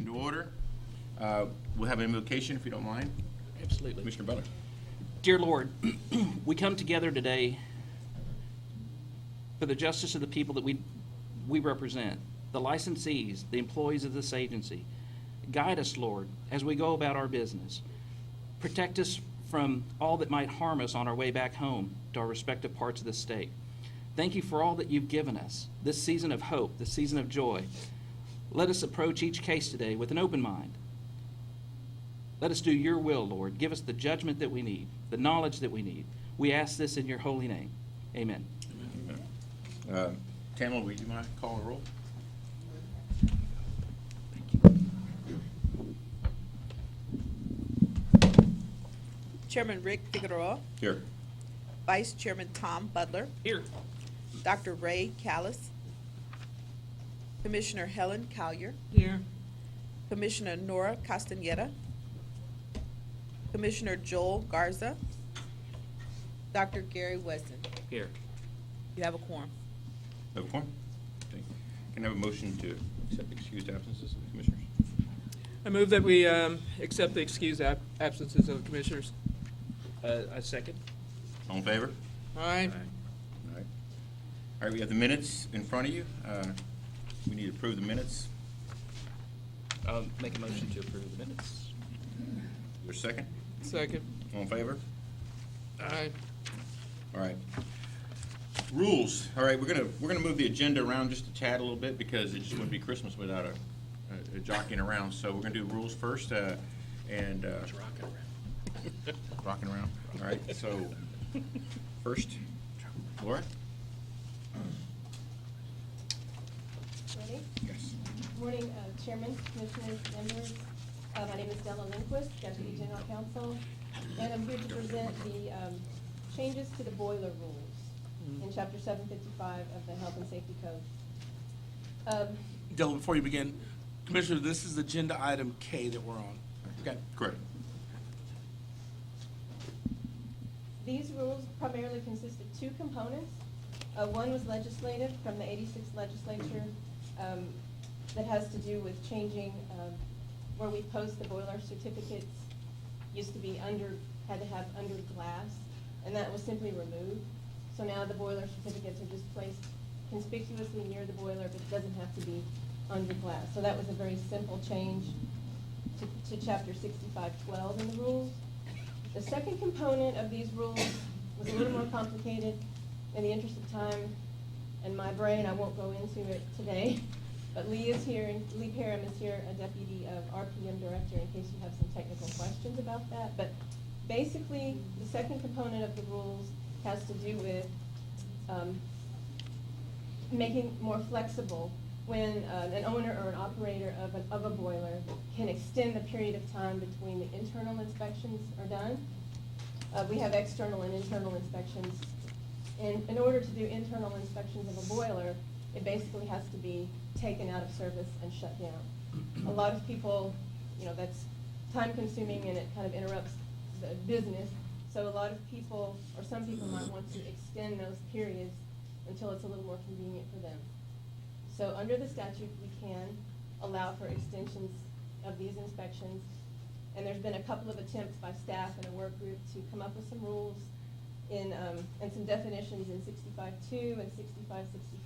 to order. We'll have an invocation if you don't mind. Absolutely. Commissioner Butler. Dear Lord, we come together today for the justice of the people that we represent, the licensees, the employees of this agency. Guide us, Lord, as we go about our business. Protect us from all that might harm us on our way back home to our respective parts of the state. Thank you for all that you've given us, this season of hope, this season of joy. Let us approach each case today with an open mind. Let us do your will, Lord. Give us the judgment that we need, the knowledge that we need. We ask this in your holy name. Amen. Tamela, would you mind calling a roll? Chairman Rick Figueroa, Here. Vice Chairman Tom Butler, Here. Dr. Ray Callis, Commissioner Helen Collier, Here. Commissioner Nora Castaneda, Commissioner Joel Garza, Dr. Gary Weston. Here. You have a quorum. Have a quorum? Thank you. Can I have a motion to accept excused absences of the commissioners? I move that we accept the excused absences of the commissioners. A second. All in favor? All right. All right. All right, we have the minutes in front of you. We need to approve the minutes. I'll make a motion to approve the minutes. Your second? Second. All in favor? All right. All right. Rules. All right, we're gonna move the agenda around just a tad a little bit because it just wouldn't be Christmas without a jockeying around. So we're gonna do rules first, and Rocking around. rocking around. All right. So first, Laura. Ready? Yes. Good morning, Chairman, Commissioners, members. My name is Della Lindquist, Deputy General Counsel, and I'm here to present the changes to the boiler rules in Chapter 755 of the Health and Safety Code. Della, before you begin, Commissioner, this is agenda item K that we're on. Okay. Correct. These rules primarily consist of two components. One was legislative from the 86th legislature that has to do with changing where we post the boiler certificates. Used to be had to have under glass, and that was simply removed. So now the boiler certificates are just placed conspicuously near the boiler, but it doesn't have to be under glass. So that was a very simple change to Chapter 6512 in the rules. The second component of these rules was a little more complicated. In the interest of time and my brain, I won't go into it today. But Lee is here, and Lee Parham is here, a deputy RPM director, in case you have some technical questions about that. But basically, the second component of the rules has to do with making more flexible when an owner or an operator of a boiler can extend the period of time between the internal inspections are done. We have external and internal inspections. In order to do internal inspections of a boiler, it basically has to be taken out of service and shut down. A lot of people, that's time consuming and it kind of interrupts the business. So a lot of people, or some people might want to extend those periods until it's a little more convenient for them. So under the statute, we can allow for extensions of these inspections. And there's been a couple of attempts by staff and a work group to come up with some rules and some definitions in 65.2 and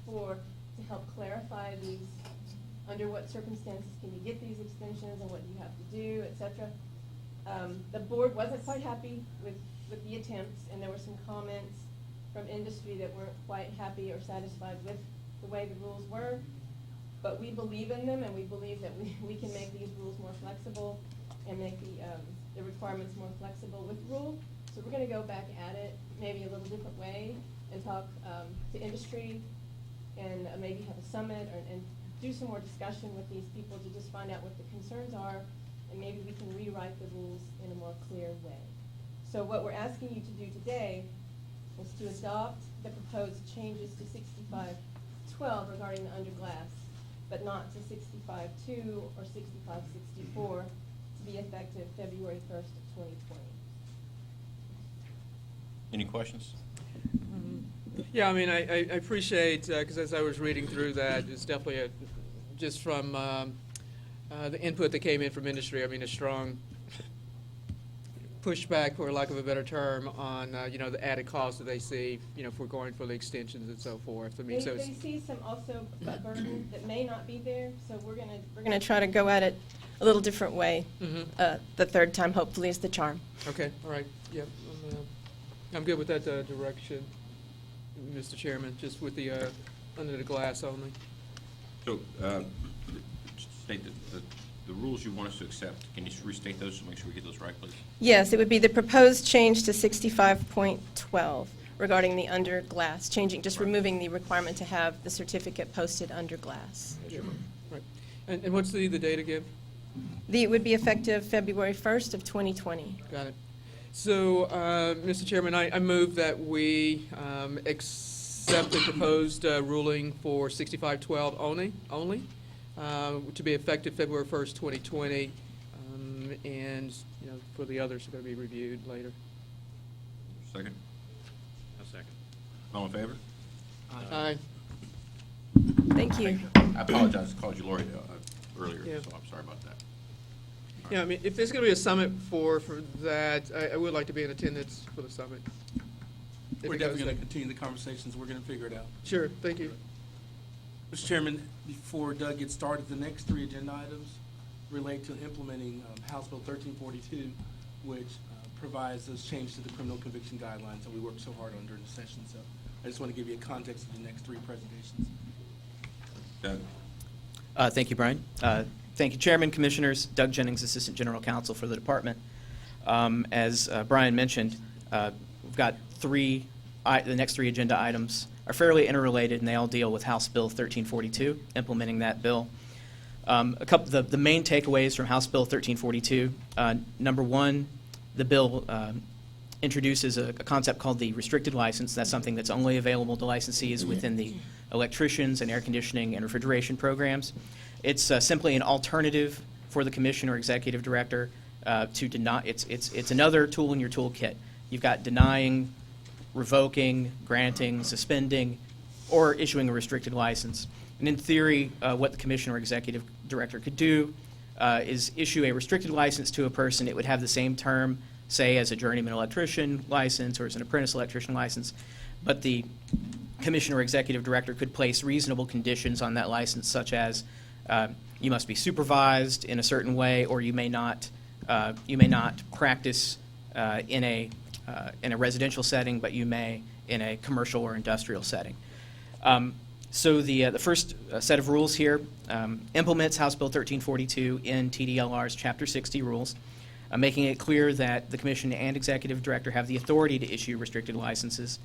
65.64 to help clarify these, under what circumstances can you get these extensions and what do you have to do, etc. The board wasn't quite happy with the attempts, and there were some comments from industry that weren't quite happy or satisfied with the way the rules were. But we believe in them, and we believe that we can make these rules more flexible and make the requirements more flexible with rule. So we're going to go back at it maybe a little different way and talk to industry and maybe have a summit and do some more discussion with these people to just find out what the concerns are, and maybe we can rewrite the rules in a more clear way. So what we're asking you to do today is to adopt the proposed changes to 65.12 regarding the underglass, but not to 65.2 or 65.64 to be effective February 1st of 2020. Any questions? Yeah, I mean, I appreciate, because as I was reading through that, it's definitely just from the input that came in from industry, I mean, a strong pushback, for lack of a better term, on, the added costs that they see, if we're going for the extensions and so forth. I mean, so They it's, see some also a burden that may not be there, so we're gonna try to go at it a little different way. The third time hopefully is the charm. okay, all right, yep. I'm good with that direction, Mr. Chairman, just with the, under the glass only. So, state the rules you want us to accept. Can you restate those to make sure we get those right, please? Yes, it would be the proposed change to 65.12 regarding the under glass, just removing the requirement to have the certificate posted under glass. Right. And what's the date again? It would be effective February 1st of 2020. Got it. So, Mr. Chairman, I move that we accept the proposed ruling for 6512 only, to be effective February 1st, 2020, and, for the others are going to be reviewed later. Second? A second. All in favor? Aye. Thank you. I apologize, I called you Lori earlier, Yeah. so I'm sorry about that. Yeah, I mean, if there's going to be a summit for that, I would like to be in attendance for the summit. If We're it goes definitely going there. to continue the conversations. We're going to figure it out. Sure, thank you. Mr. Chairman, before Doug gets started, the next three agenda items relate to implementing House Bill 1342, which provides those changes to the criminal conviction guidelines that we worked so hard on during the session. So I just want to give you a context of the next three presentations. Doug? Thank you, Brian. Thank you, Chairman, Commissioners. Doug Jennings, Assistant General Counsel for the Department. As Brian mentioned, we've got the next three agenda items are fairly interrelated, and they all deal with House Bill 1342, implementing that bill. The main takeaways from House Bill 1342, number one, the bill introduces a concept called the restricted license. That's something that's only available to licensees within the electricians and air conditioning and refrigeration programs. It's simply an alternative for the commission or executive director to deny. It's another tool in your toolkit. You've got denying, revoking, granting, suspending, or issuing a restricted license. And in theory, what the commission or executive director could do is issue a restricted license to a person. It would have the same term, say, as a journeyman electrician license or as an apprentice electrician license, but the commission or executive director could place reasonable conditions on that license, such as you must be supervised in a certain way, or you may not practice in a residential setting, but you may in a commercial or industrial setting. So the first set of rules here implements House Bill 1342 in TDLR's Chapter 60 rules, making it clear that the commission and executive director have the authority to issue restricted licenses.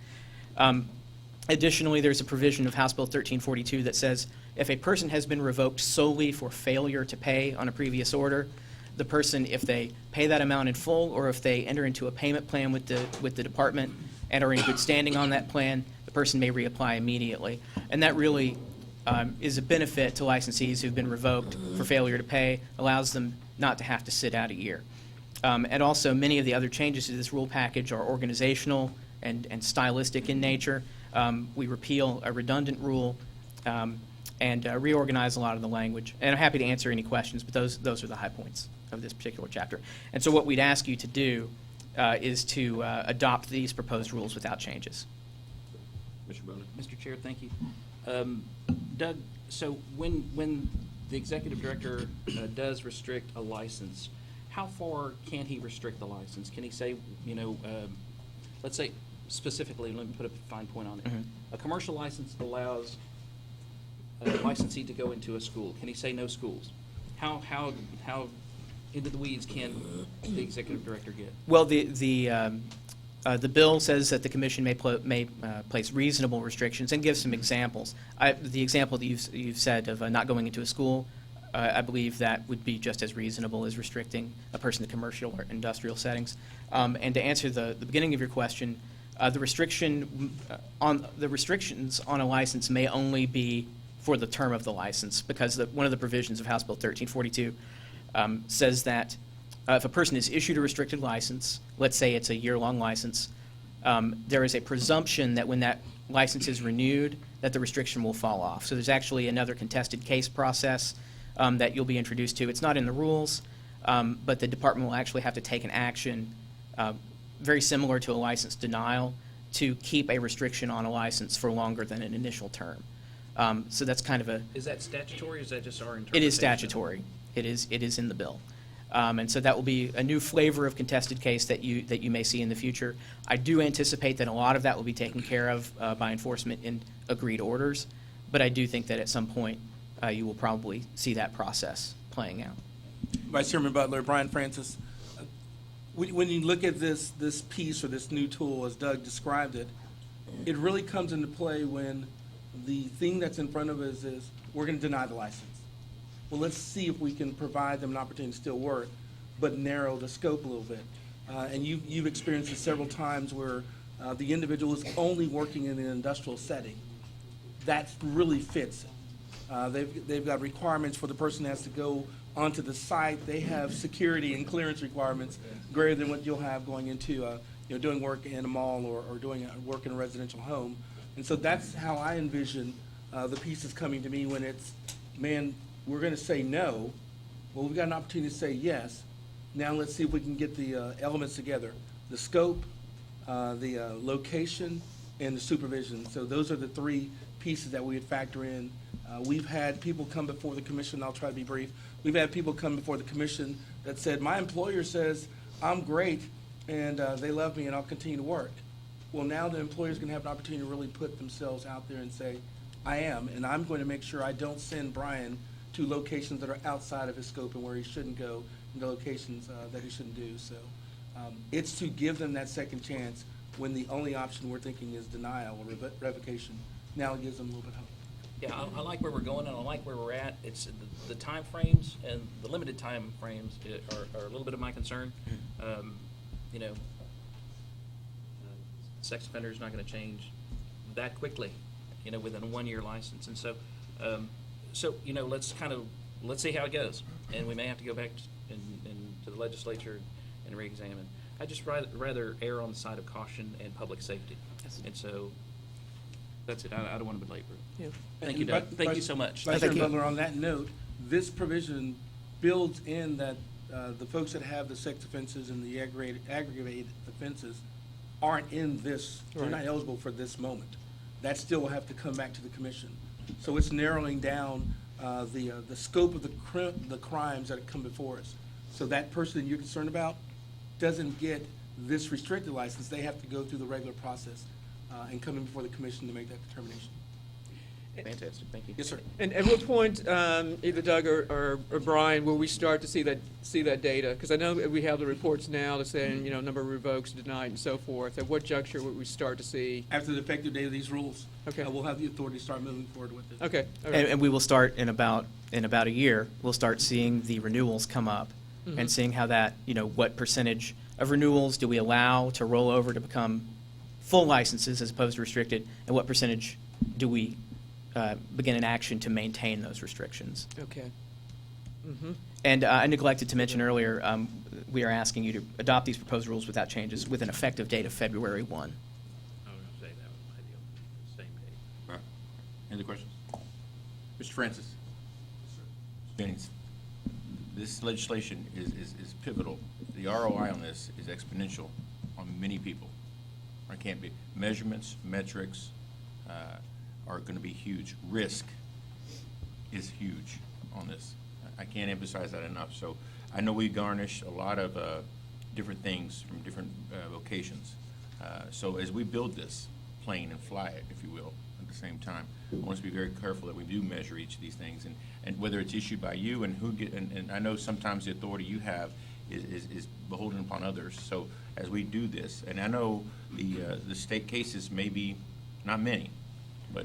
Additionally, there's a provision of House Bill 1342 that says if a person has been revoked solely for failure to pay on a previous order, the person, if they pay that amount in full or if they enter into a payment plan with the department and are in good standing on that plan, the person may reapply immediately. And that really is a benefit to licensees who've been revoked for failure to pay, allows them not to have to sit out a year. And also, many of the other changes to this rule package are organizational and stylistic in nature. We repeal a redundant rule and reorganize a lot of the language. And I'm happy to answer any questions, but those are the high points of this particular chapter. And so what we'd ask you to do is to adopt these proposed rules without changes. Mr. Bowden? Mr. Chair, thank you. Doug, so when the executive director does restrict a license, how far can he restrict the license? Can he say, let's say specifically, let me put a fine point on it. Mhm. A commercial license allows a licensee to go into a school. Can he say no schools? How into the weeds can the executive director get? Well, the bill says that the commission may place reasonable restrictions and give some examples. The example that you've said of not going into a school, I believe that would be just as reasonable as restricting a person to commercial or industrial settings. And to answer the beginning of your question, the restrictions on a license may only be for the term of the license, because one of the provisions of House Bill 1342 says that if a person is issued a restricted license, let's say it's a year-long license, there is a presumption that when that license is renewed, that the restriction will fall off. So there's actually another contested case process that you'll be introduced to. It's not in the rules, but the department will actually have to take an action very similar to a license denial to keep a restriction on a license for longer than an initial term. So that's kind of a, Is that statutory, or is that just our it interpretation? is statutory. It is in the bill. And so that will be a new flavor of contested case that you may see in the future. I do anticipate that a lot of that will be taken care of by enforcement in agreed orders, but I do think that at some point you will probably see that process playing out. Vice Chairman Butler, Brian Francis, when you look at this piece or this new tool, as Doug described it, it really comes into play when the thing that's in front of us is, we're going to deny the license. Well, let's see if we can provide them an opportunity to still work, but narrow the scope a little bit. And you've experienced it several times where the individual is only working in an industrial setting. That really fits it. They've got requirements for the person that has to go onto the site. They have security and clearance requirements greater than what you'll have going into doing work in a mall or doing work in a residential home. And so that's how I envision the pieces coming to me when it's, man, we're going to say no. Well, we've got an opportunity to say yes. Now let's see if we can get the elements together. The scope, the location, and the supervision. So those are the three pieces that we would factor in. We've had people come before the commission, I'll try to be brief. We've had people come before the commission that said, my employer says I'm great and they love me and I'll continue to work. Well, now the employer's going to have an opportunity to really put themselves out there and say, I am, and I'm going to make sure I don't send Brian to locations that are outside of his scope and where he shouldn't go, and the locations that he shouldn't do. So it's to give them that second chance when the only option we're thinking is denial or revocation. Now it gives them a little bit of hope. Yeah, I like where we're going, and I like where we're at. It's the time frames and the limited time frames are a little bit of my concern. You know, sex offender is not going to change that quickly, you know, within a 1-year license. And so, you know, let's see how it goes. And we may have to go back to the legislature and re-examine. I just rather err on the side of caution and public safety. Yes. And so, that's it. I don't want to belabor it. Yeah. Thank you, Doug. Thank you so much. Vice Thank Chairman you. Butler, on that note, this provision builds in that the folks that have the sex offenses and the aggravated offenses aren't in this, they're not Right. eligible for this moment. That still will have to come back to the commission. So it's narrowing down the scope of the crimes that come before us. So that person you're concerned about doesn't get this restricted license. They have to go through the regular process and come in before the commission to make that determination. Fantastic, thank you. Yes, sir. And at what point, either Doug or Brian, will we start to see that data? Because I know that we have the reports now that saying, you know, number of revokes, denied, and so forth. At what juncture would we start to see? After the effective date of these rules, Okay. we'll have the authority to start moving forward with it. Okay. all right. And we will start in about a year, we'll start seeing the renewals come up and seeing how that, you know, what percentage of renewals do we allow to roll over to become full licenses as opposed to restricted, and what percentage do we begin an action to maintain those restrictions. Okay. Mm-hmm. And I neglected to mention earlier, we are asking you to adopt these proposed rules without changes with an effective date of February 1. I was going to say that was my deal, same date. All right. Any other questions? Mr. Francis? Jennings, this legislation is pivotal. The ROI on this is exponential on many people. It can't be. Measurements, metrics are going to be huge. Risk is huge on this. I can't emphasize that enough. So I know we garnish a lot of different things from different locations. So as we build this plane and fly it, if you will, at the same time, I want us to be very careful that we do measure each of these things, and whether it's issued by you and who get, and I know sometimes the authority you have is beholden upon others. So as we do this, and I know the state cases may be not many, but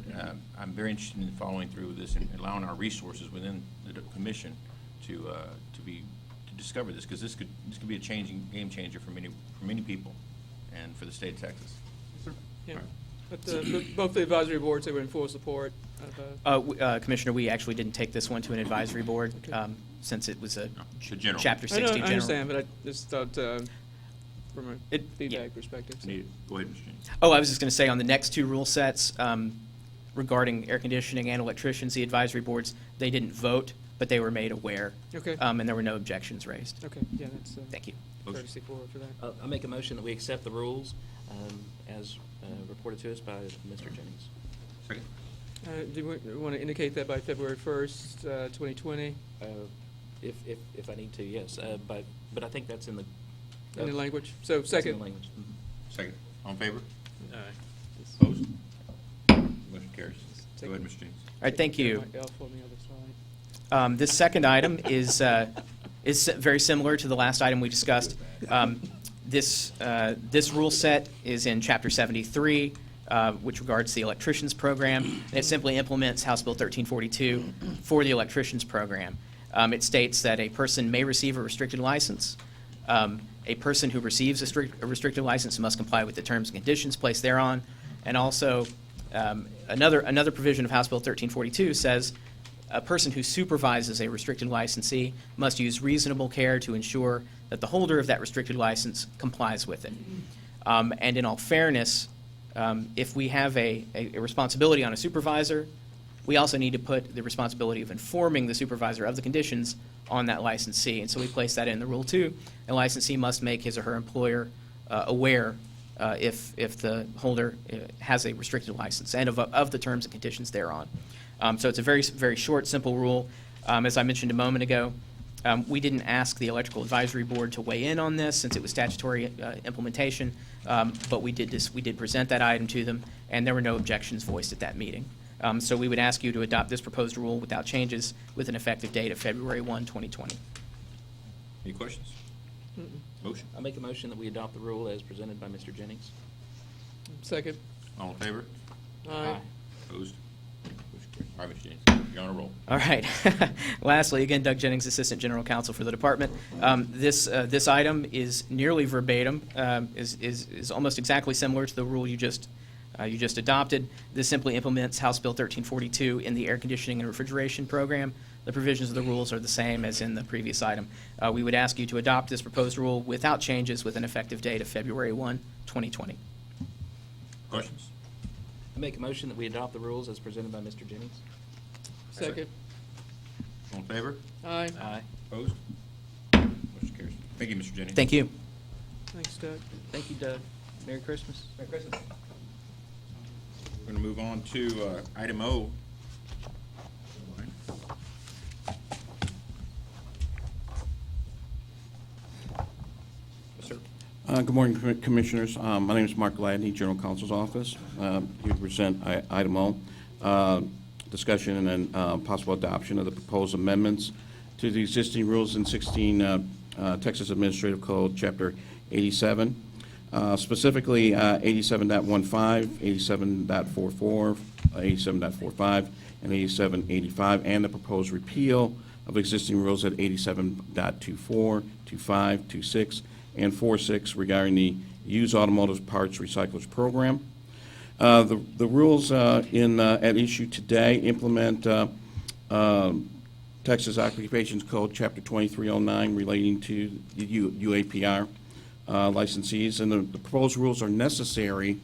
I'm very interested in following through with this and allowing our resources within the commission to discover this, because this could be a game changer for many people and for the state of Texas. Yeah. All right. But both the advisory boards, they were in full support of, Commissioner, we actually didn't take this one to an advisory board Okay. since it was a The general. Chapter I 60 know, I general. understand, but I just thought, from a It- feedback yeah. perspective. so. Go ahead, Mr. James. Oh, I was just going to say, on the next two rule sets regarding air conditioning and electricians, the advisory boards, they didn't vote but they were made aware. Okay. And there were no objections raised. Okay, yeah, that's Thank you. courtesy for that. I make a motion that we accept the rules as reported to us by Mr. Jennings. Second? Do you want to indicate that by February 1st, 2020, If I need to, yes. But I think that's in the. in the language? So that's in the second. language. Mhm. Second. All in favor? Just Opposed? Motion carries. Go ahead, Mr. James. All right, thank take you. my F on the other side. This second item is very similar to the last item we discussed. This rule set is in Chapter 73, which regards the electricians program, and it simply implements House Bill 1342 for the electricians program. It states that a person may receive a restricted license. A person who receives a restricted license must comply with the terms and conditions placed thereon, and also another provision of House Bill 1342 says a person who supervises a restricted licensee must use reasonable care to ensure that the holder of that restricted license complies with it. And in all fairness, if we have a responsibility on a supervisor, we also need to put the responsibility of informing the supervisor of the conditions on that licensee. And so we place that in the rule too. A licensee must make his or her employer aware if the holder has a restricted license and of the terms and conditions thereon. So it's a very, very short, simple rule. As I mentioned a moment ago, we didn't ask the Electrical Advisory Board to weigh in on this since it was statutory implementation, but we did present that item to them, and there were no objections voiced at that meeting. So we would ask you to adopt this proposed rule without changes with an effective date of February 1, 2020. Any questions? Motion? I make a motion that we adopt the rule as presented by Mr. Jennings. Second. All in favor? Aye. Opposed? Motion carries. All right, Mr. James, you're on a roll. All right. Lastly, again, Doug Jennings, Assistant General Counsel for the Department. This item is nearly verbatim, is almost exactly similar to the rule you just adopted. This simply implements House Bill 1342 in the air conditioning and refrigeration program. The provisions of the rules are the same as in the previous item. We would ask you to adopt this proposed rule without changes with an effective date of February 1, 2020. Questions? I make a motion that we adopt the rules as presented by Mr. Jennings. Second. All in favor? Aye. Aye. Opposed? Motion carries. Thank you, Mr. Jennings. Thank you. Thanks, Doug. Thank you, Doug. Merry Christmas. Merry Christmas. We're going to move on to item O. Yes, sir. Good morning, Commissioners. My name is Mark Gladney, General Counsel's Office. Here to present item O, discussion and possible adoption of the proposed amendments to the existing rules in 16 Texas Administrative Code, Chapter 87. Specifically 87.15, 87.44, 87.45, and 87.85, and the proposed repeal of existing rules at 87.24, 25, 26, and 46 regarding the used automotive parts recyclers program. The rules at issue today implement Texas Occupations Code, Chapter 2309, relating to the UAPR licensees, and the proposed rules are necessary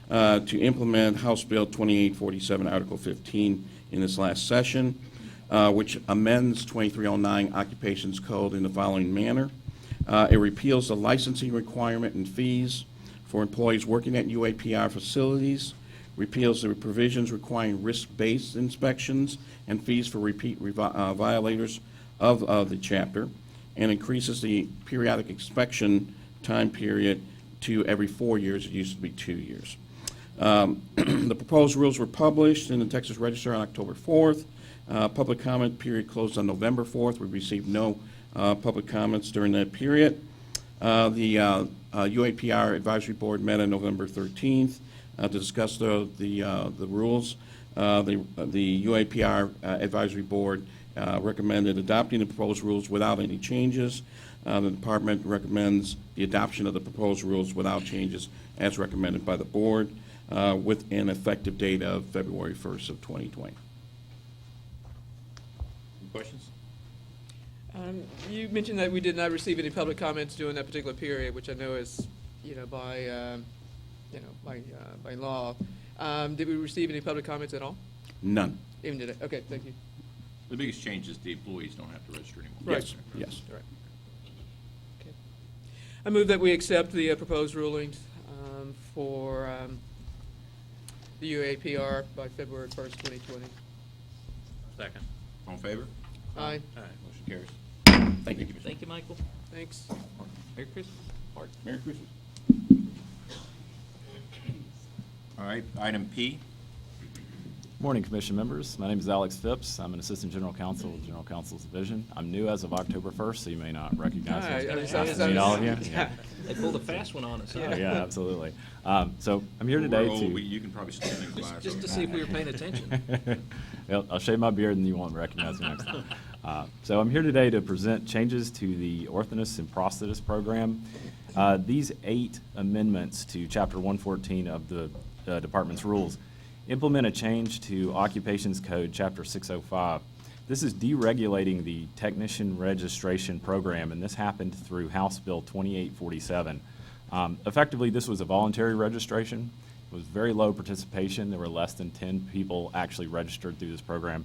to implement House Bill 2847, Article 15, in this last session, which amends 2309 Occupations Code in the following manner. It repeals the licensing requirement and fees for employees working at UAPR facilities, repeals the provisions requiring risk-based inspections and fees for repeat violators of the chapter, and increases the periodic inspection time period to every 4 years. It used to be 2 years. The proposed rules were published in the Texas Register on October 4th. Public comment period closed on November 4th. We received no public comments during that period. The UAPR Advisory Board met on November 13th to discuss the rules. The UAPR Advisory Board recommended adopting the proposed rules without any changes. The department recommends the adoption of the proposed rules without changes as recommended by the board with an effective date of February 1st of 2020. Any questions? You mentioned that we did not receive any public comments during that particular period, which I know is, by law. Did we receive any public comments at all? None. Even today? Okay, thank you. The biggest change is the employees don't have to register anymore. Right. Yes. Okay. I move that we accept the proposed rulings for the UAPR by February 1st, 2020. Second. All in favor? Aye. Motion carries. Thank you. Thank you, Michael. Thanks. Merry Christmas. Art. Merry Christmas. All right, item P. Morning, Commission members. My name is Alex Phipps. I'm an Assistant General Counsel with General Counsel's Division. I'm new as of October 1st, so you may not recognize me. Hi, Nice to meet all of you. Yeah, They pulled a fast one on us, huh? yeah, absolutely. So I'm here today We're old. to... You can probably slip in class. Just to see if we were paying attention. Well, I'll shave my beard and you won't recognize me next time. So I'm here today to present changes to the orthodontist and prosthetist program. These 8 amendments to Chapter 114 of the Department's rules implement a change to Occupations Code Chapter 605. This is deregulating the technician registration program, and this happened through House Bill 2847. Effectively, this was a voluntary registration. It was very low participation. There were less than 10 people actually registered through this program.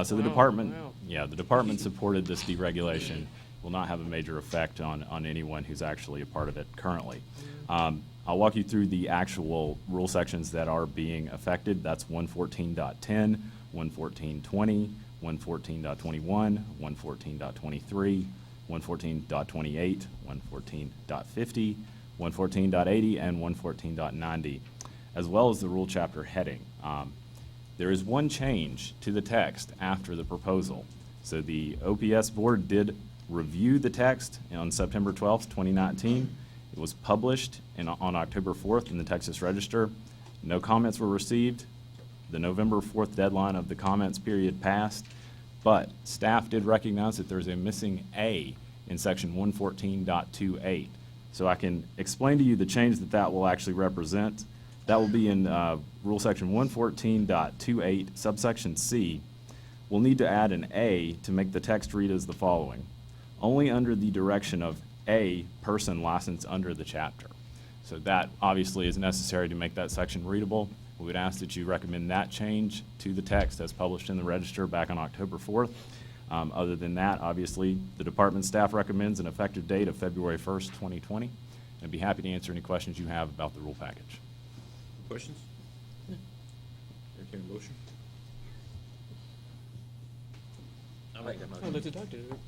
So the department, the department supported this deregulation. Will not have a major effect on anyone who's actually a part of it currently. I'll walk you through the actual rule sections that are being affected. That's 114.10, 114.20, 114.21, 114.23, 114.28, 114.50, 114.80, and 114.90, as well as the rule chapter heading. There is one change to the text after the proposal. So the OPS board did review the text on September 12th, 2019. It was published on October 4th in the Texas Register. No comments were received. The November 4th deadline of the comments period passed, but staff did recognize that there's a missing A in section 114.28. So I can explain to you the change that will actually represent. That will be in rule section 114.28, subsection C. We'll need to add an A to make the text read as the following: only under the direction of a person licensed under the chapter. So that obviously is necessary to make that section readable. We would ask that you recommend that change to the text as published in the Register back on October 4th. Other than that, obviously, the department staff recommends an effective date of February 1st, 2020. And I'd be happy to answer any questions you have about the rule package. Questions? Entertained motion? I'll make that Oh, motion. let the doctor do it.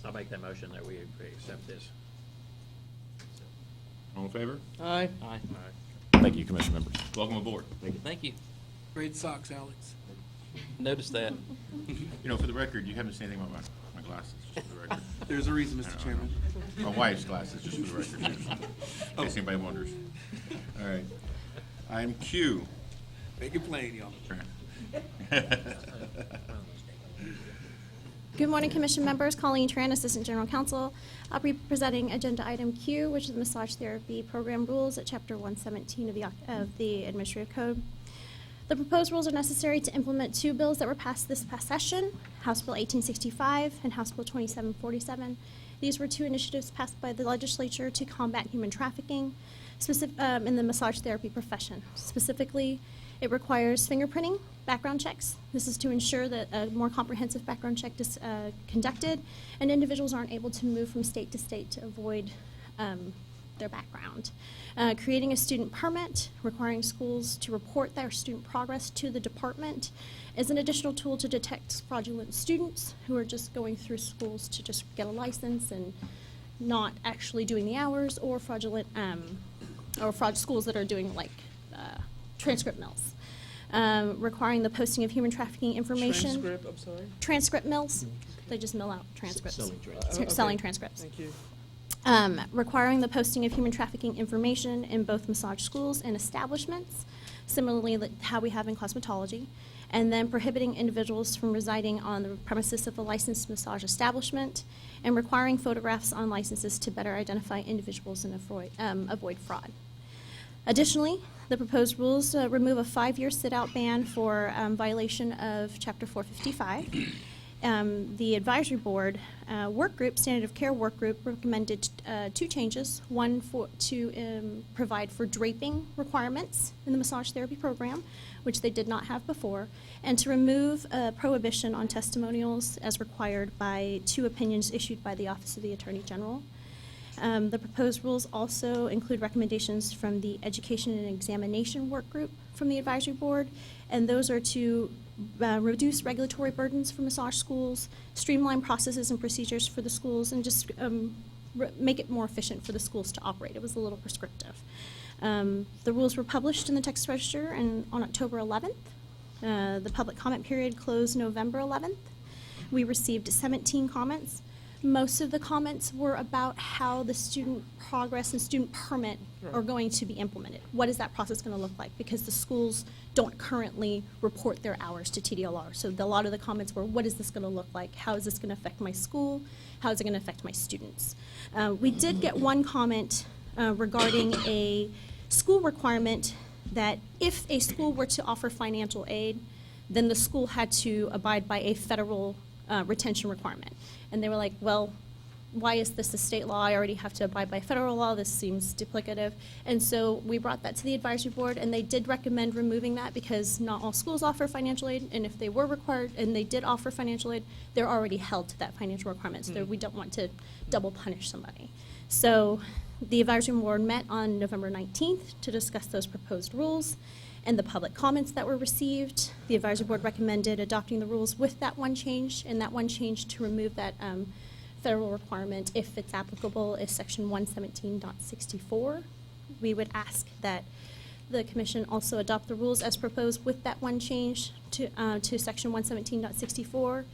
I'll make that motion that we accept this. All in favor? Aye. Aye. Thank you, Commission members. Welcome aboard. Thank you. Great socks, Alex. Notice that. You know, for the record, you haven't said anything about my glasses, just for the record. There's a reason, I Mr. know. Chairman. My wife's glasses, just for the record, in case anybody wonders. All right. Item Q. Make it plain, y'all. Good morning, Commission members. Colleen Tran, Assistant General Counsel. I'll be presenting Agenda Item Q, which is the Massage Therapy Program Rules at Chapter 117 of the Administrative Code. The proposed rules are necessary to implement 2 bills that were passed this past session, House Bill 1865 and House Bill 2747. These were 2 initiatives passed by the legislature to combat human trafficking in the massage therapy profession. Specifically, it requires fingerprinting, background checks. This is to ensure that a more comprehensive background check is conducted and individuals aren't able to move from state to state to avoid their background. Creating a student permit, requiring schools to report their student progress to the department is an additional tool to detect fraudulent students who are just going through schools to just get a license and not actually doing the hours, or fraudulent schools that are doing like transcript mills. Requiring the posting of human trafficking information. Transcript, I'm sorry. Transcript mills. They just mill out transcripts. Selling transcripts. Okay. Selling transcripts. Thank you. Requiring the posting of human trafficking information in both massage schools and establishments, similarly how we have in cosmetology, and then prohibiting individuals from residing on the premises of a licensed massage establishment, and requiring photographs on licenses to better identify individuals and avoid fraud. Additionally, the proposed rules remove a 5-year sit-out ban for violation of Chapter 455, The advisory board work group, standard of care work group, recommended 2 changes. One to provide for draping requirements in the massage therapy program, which they did not have before, and to remove a prohibition on testimonials as required by 2 opinions issued by the Office of the Attorney General. The proposed rules also include recommendations from the Education and Examination Work Group from the Advisory Board, and those are to reduce regulatory burdens for massage schools, streamline processes and procedures for the schools, and just make it more efficient for the schools to operate. It was a little prescriptive. The rules were published in the Text Register on October 11th. The public comment period closed November 11th. We received 17 comments. Most of the comments were about how the student progress and student permit are going to be implemented. What is that process going to look like? Because the schools don't currently report their hours to TDLR. So a lot of the comments were, what is this going to look like? How is this going to affect my school? How is it going to affect my students? We did get one comment regarding a school requirement that if a school were to offer financial aid, then the school had to abide by a federal retention requirement. And they were like, well, why is this a state law? I already have to abide by federal law. This seems duplicative. And so we brought that to the advisory board, and they did recommend removing that because not all schools offer financial aid, and if they were required and they did offer financial aid, they're already held to that financial requirement. So we don't want to double punish somebody. So the advisory board met on November 19th to discuss those proposed rules and the public comments that were received. The advisory board recommended adopting the rules with that one change, and that one change to remove that federal requirement, if it's applicable, is section 117.64. We would ask that the commission also adopt the rules as proposed with that one change to section 117.64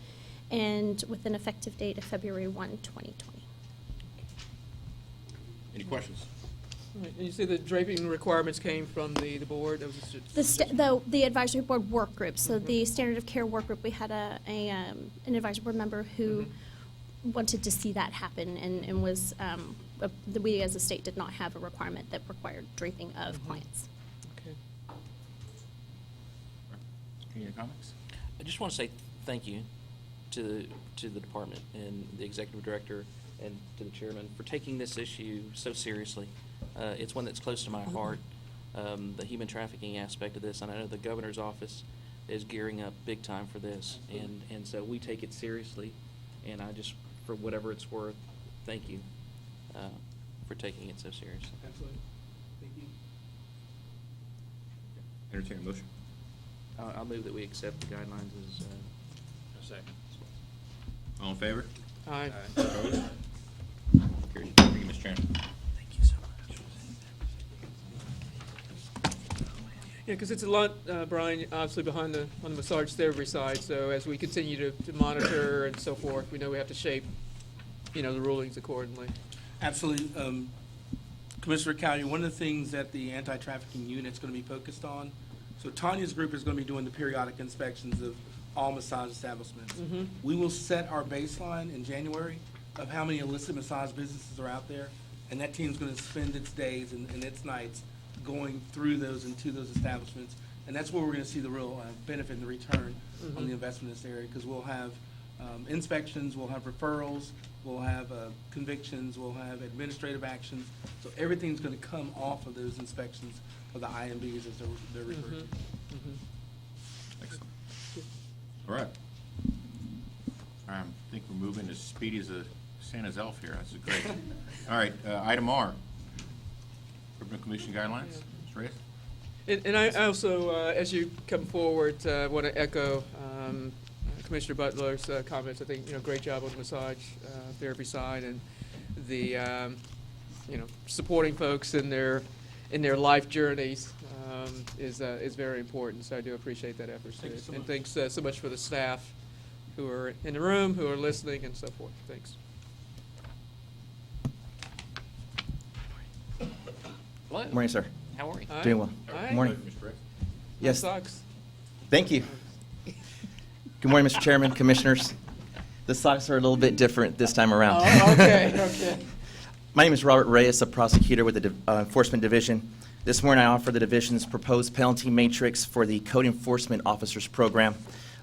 and with an effective date of February 1, 2020. Any questions? Right, and you say the draping requirements came from the board? That was just- The advisory board work group, so the standard of care work group, we had an advisory board member who wanted to see that happen and was, we as a state did not have a requirement that required draping of clients. Okay. Any other comments? I just want to say thank you to the department and the executive director and to the chairman for taking this issue so seriously. It's one that's close to my heart, the human trafficking aspect of this, and I know the governor's office is gearing up big time for this, and so we take it seriously, and I just, for whatever it's worth, thank you for taking it so seriously. Absolutely. Thank you. Entertain a motion. I'll move that we accept the guidelines as A second. All in favor? Aye. Opposed? Carries. Thank you, Mr. Chairman. Thank you so much. Yeah, because it's a lot, Brian, obviously on the massage therapy side, so as we continue to monitor and so forth, we know we have to shape, the rulings accordingly. Absolutely. Commissioner Cowdy, one of the things that the anti-trafficking unit's going to be focused on, so Tanya's group is going to be doing the periodic inspections of all massage establishments. We will set our baseline in January of how many illicit massage businesses are out there, and that team's going to spend its days and its nights going through those and to those establishments, and that's where we're going to see the real benefit and the return on the investment in this area, because we'll have inspections, we'll have referrals, we'll have convictions, we'll have administrative actions, so everything's going to come off of those inspections of the IMBs as they're referred to. Excellent. All right. I think we're moving as speedy as a Santa's elf here. That's great. All right, item R. Criminal Commission guidelines. Ms. Reyes? And I also, as you come forward, want to echo Commissioner Butler's comments. I think, great job on the massage therapy side, and the, supporting folks in their life journeys is very important. So I do appreciate that effort. Thank you so And much. thanks so much for the staff who are in the room, who are listening, and so forth. Thanks. Hello. Morning, sir. How are you? Hi. Doing well. Hi. Morning. Mr. Reyes? Yes. Socks. Thank you. Good morning, Mr. Chairman, Commissioners. The socks are a little bit different this time around. Oh, okay. My name is Robert Reyes, a prosecutor with the Enforcement Division. This morning I offer the Division's proposed penalty matrix for the Code Enforcement Officers Program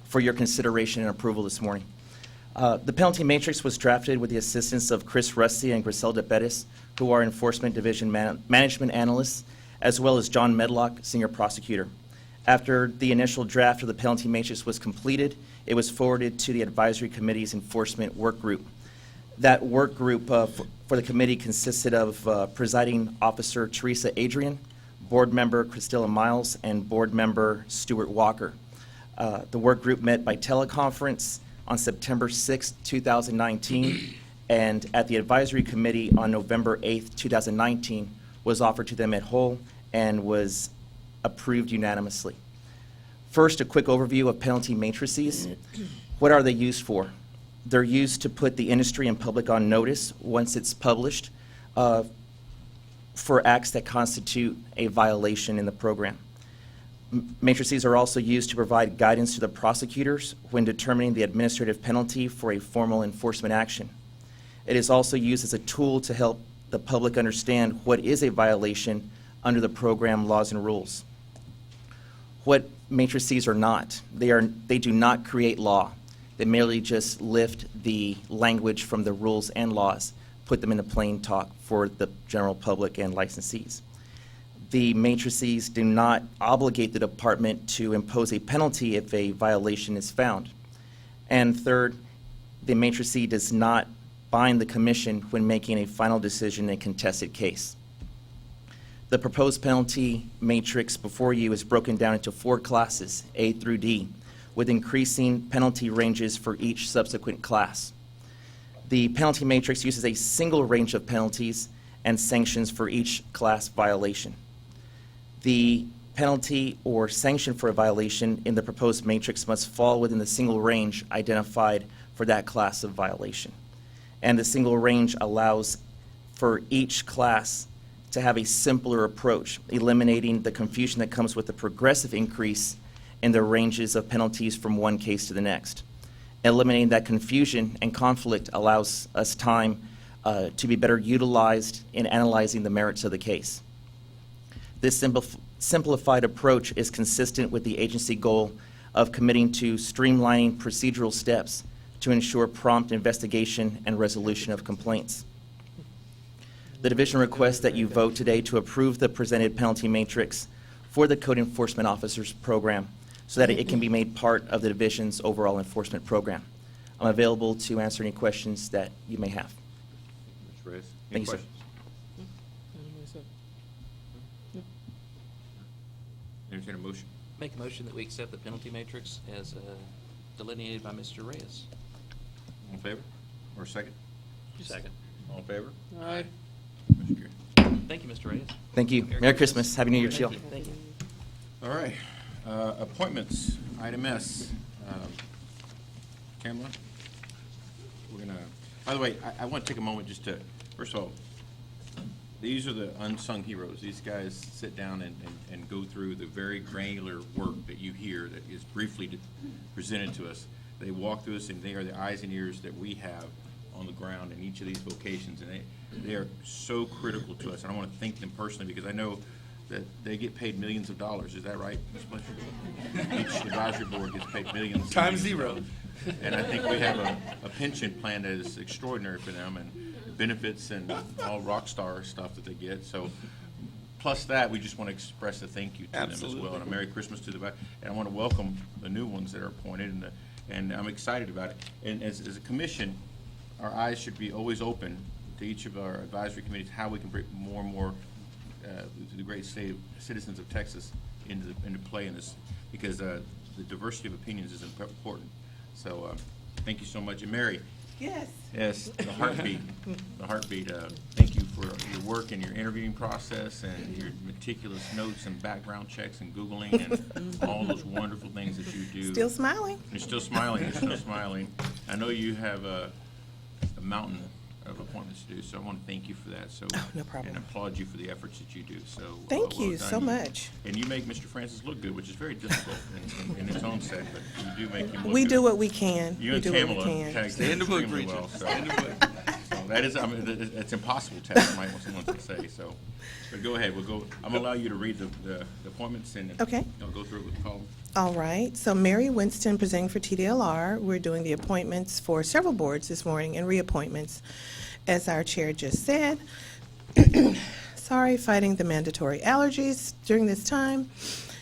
for your consideration and approval this morning. The penalty matrix was drafted with the assistance of Chris Rusty and Griselda Bettis, who are Enforcement Division Management Analysts, as well as John Medlock, Senior Prosecutor. After the initial draft of the penalty matrix was completed, it was forwarded to the Advisory Committee's Enforcement Work Group. That work group for the committee consisted of Presiding Officer Teresa Adrian, Board Member Christilla Miles, and Board Member Stuart Walker. The work group met by teleconference on September 6, 2019, and at the Advisory Committee on November 8, 2019, was offered to them at whole and was approved unanimously. First, a quick overview of penalty matrices. What are they used for? They're used to put the industry and public on notice once it's published for acts that constitute a violation in the program. Matrices are also used to provide guidance to the prosecutors when determining the administrative penalty for a formal enforcement action. It is also used as a tool to help the public understand what is a violation under the program laws and rules. What matrices are not. They do not create law. They merely just lift the language from the rules and laws, put them into plain talk for the general public and licensees. The matrices do not obligate the department to impose a penalty if a violation is found. And third, the matrice does not bind the commission when making a final decision in a contested case. The proposed penalty matrix before you is broken down into 4 classes, A through D, with increasing penalty ranges for each subsequent class. The penalty matrix uses a single range of penalties and sanctions for each class violation. The penalty or sanction for a violation in the proposed matrix must fall within the single range identified for that class of violation. And the single range allows for each class to have a simpler approach, eliminating the confusion that comes with the progressive increase in the ranges of penalties from one case to the next. Eliminating that confusion and conflict allows us time to be better utilized in analyzing the merits of the case. This simplified approach is consistent with the agency goal of committing to streamlining procedural steps to ensure prompt investigation and resolution of complaints. The division requests that you vote today to approve the presented penalty matrix for the Code Enforcement Officers Program so that it can be made part of the division's overall enforcement program. I'm available to answer any questions that you may have. Mr. Reyes? Thank Any you, sir. questions? Entertain a motion. Make a motion that we accept the penalty matrix as delineated by Mr. Reyes. All in favor? Or second? Second. All in favor? Aye. Motion carried. Thank you, Mr. Reyes. Thank you. Merry Christmas. Happy New Year to you all. Thank you. All right, appointments, item S. Kamala? We're gonna, by the way, I want to take a moment just to, first of all, these are the unsung heroes. These guys sit down and go through the very granular work that you hear that is briefly presented to us. They walk through us, and they are the eyes and ears that we have on the ground in each of these locations, and they are so critical to us. And I want to thank them personally because I know that they get paid millions of dollars. Is that right, Ms. Fletcher? Each advisory board gets paid millions. Times zero. And I think we have a pension plan that is extraordinary for them, and benefits and all rock star stuff that they get. So, plus that, we just want to express a thank you to them as well, and a Merry Christmas to the. And I want to welcome the new ones that are appointed, and I'm excited about it. And as a commission, our eyes should be always open to each of our advisory committees, how we can bring more and more the great state citizens of Texas into play in this, because the diversity of opinions is important. So thank you so much. And Mary. Yes. Yes, the heartbeat. Thank you for your work and your interviewing process and your meticulous notes and background checks and Googling and all those wonderful things that you do. Still smiling. You're still smiling. You're still smiling. I know you have a mountain of appointments to do, so I want to thank you for that. So, no problem. And applaud you for the efforts that you do. So Thank well you done. so much. And you make Mr. Francis look good, which is very difficult in its own set, but you do make him look We good. do what we can. You We and do what we Kamala can. tag Stay in the book, extremely preacher. well. So, Stay in the book. so that is, I mean, it's impossible task, might want someone to say, so. But go ahead, I'm gonna allow you to read the appointments and. Okay. Go through it with Paul. All right, so Mary Winston presenting for TDLR. We're doing the appointments for several boards this morning and reappointments. As our chair just said, sorry, fighting the mandatory allergies during this time.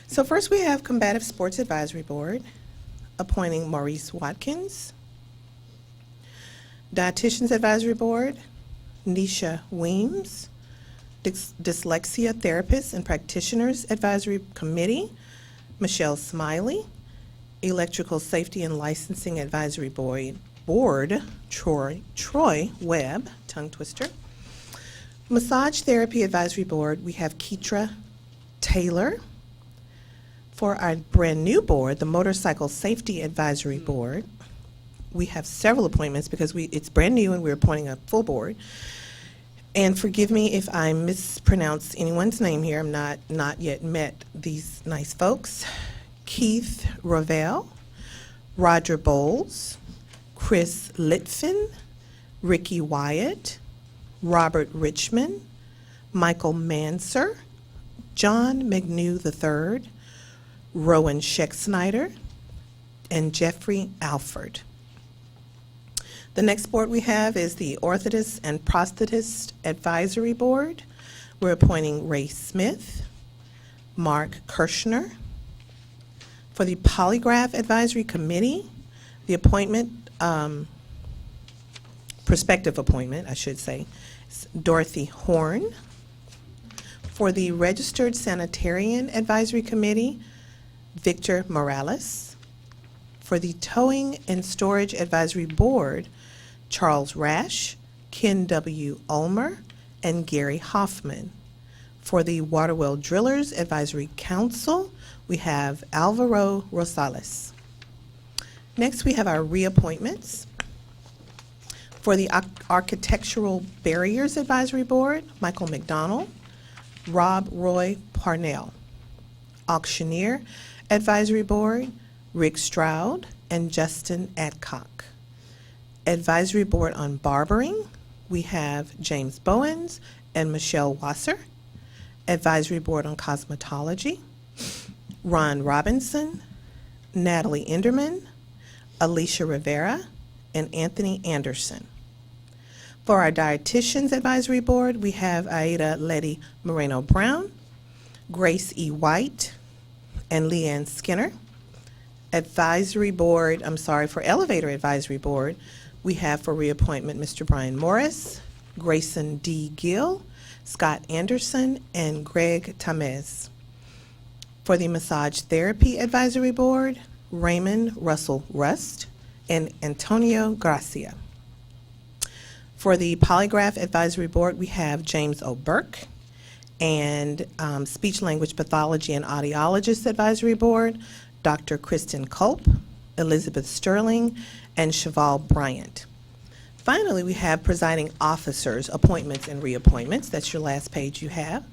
So first we have Combative Sports Advisory Board, appointing Maurice Watkins. Dietitians Advisory Board, Nisha Weems. Dyslexia Therapists and Practitioners Advisory Committee, Michelle Smiley. Electrical Safety and Licensing Advisory Board, Troy Webb, tongue twister. Massage Therapy Advisory Board, we have Keetra Taylor. For our brand-new board, the Motorcycle Safety Advisory Board, we have several appointments because it's brand new and we're appointing a full board. And forgive me if I mispronounce anyone's name here. I'm not yet met these nice folks. Keith Ravel, Roger Bowles, Chris Litfin, Ricky Wyatt, Robert Richmond, Michael Manser, John McNew III, Rowan Scheck-Snyder, and Jeffrey Alford. The next board we have is the Orthotist and Prosthetist Advisory Board. We're appointing Ray Smith, Mark Kirshner. For the Polygraph Advisory Committee, the appointment, prospective appointment, I should say, is Dorothy Horn. For the Registered Sanitarian Advisory Committee, Victor Morales. For the Towing and Storage Advisory Board, Charles Rash, Ken W. Ulmer, and Gary Hoffman. For the Waterwell Drillers Advisory Council, we have Alvaro Rosales. Next, we have our reappointments. For the Architectural Barriers Advisory Board, Michael McDonald, Rob Roy Parnell. Auctioneer Advisory Board, Rick Stroud and Justin Adcock. Advisory Board on Barbering, we have James Bowens and Michelle Wasser. Advisory Board on Cosmetology, Ron Robinson, Natalie Enderman, Alicia Rivera, and Anthony Anderson. For our Dietitians Advisory Board, we have Aida Letty Moreno-Brown, Grace E. White, and Leanne Skinner. For Elevator Advisory Board, we have for reappointment Mr. Brian Morris, Grayson D. Gill, Scott Anderson, and Greg Tamez. For the Massage Therapy Advisory Board, Raymond Russell Rust and Antonio Gracia. For the Polygraph Advisory Board, we have James O. Burke. And Speech Language Pathology and Audiologist Advisory Board, Dr. Kristen Culp, Elizabeth Sterling, and Cheval Bryant. Finally, we have Presiding Officers, Appointments and Reappointments. That's your last page you have.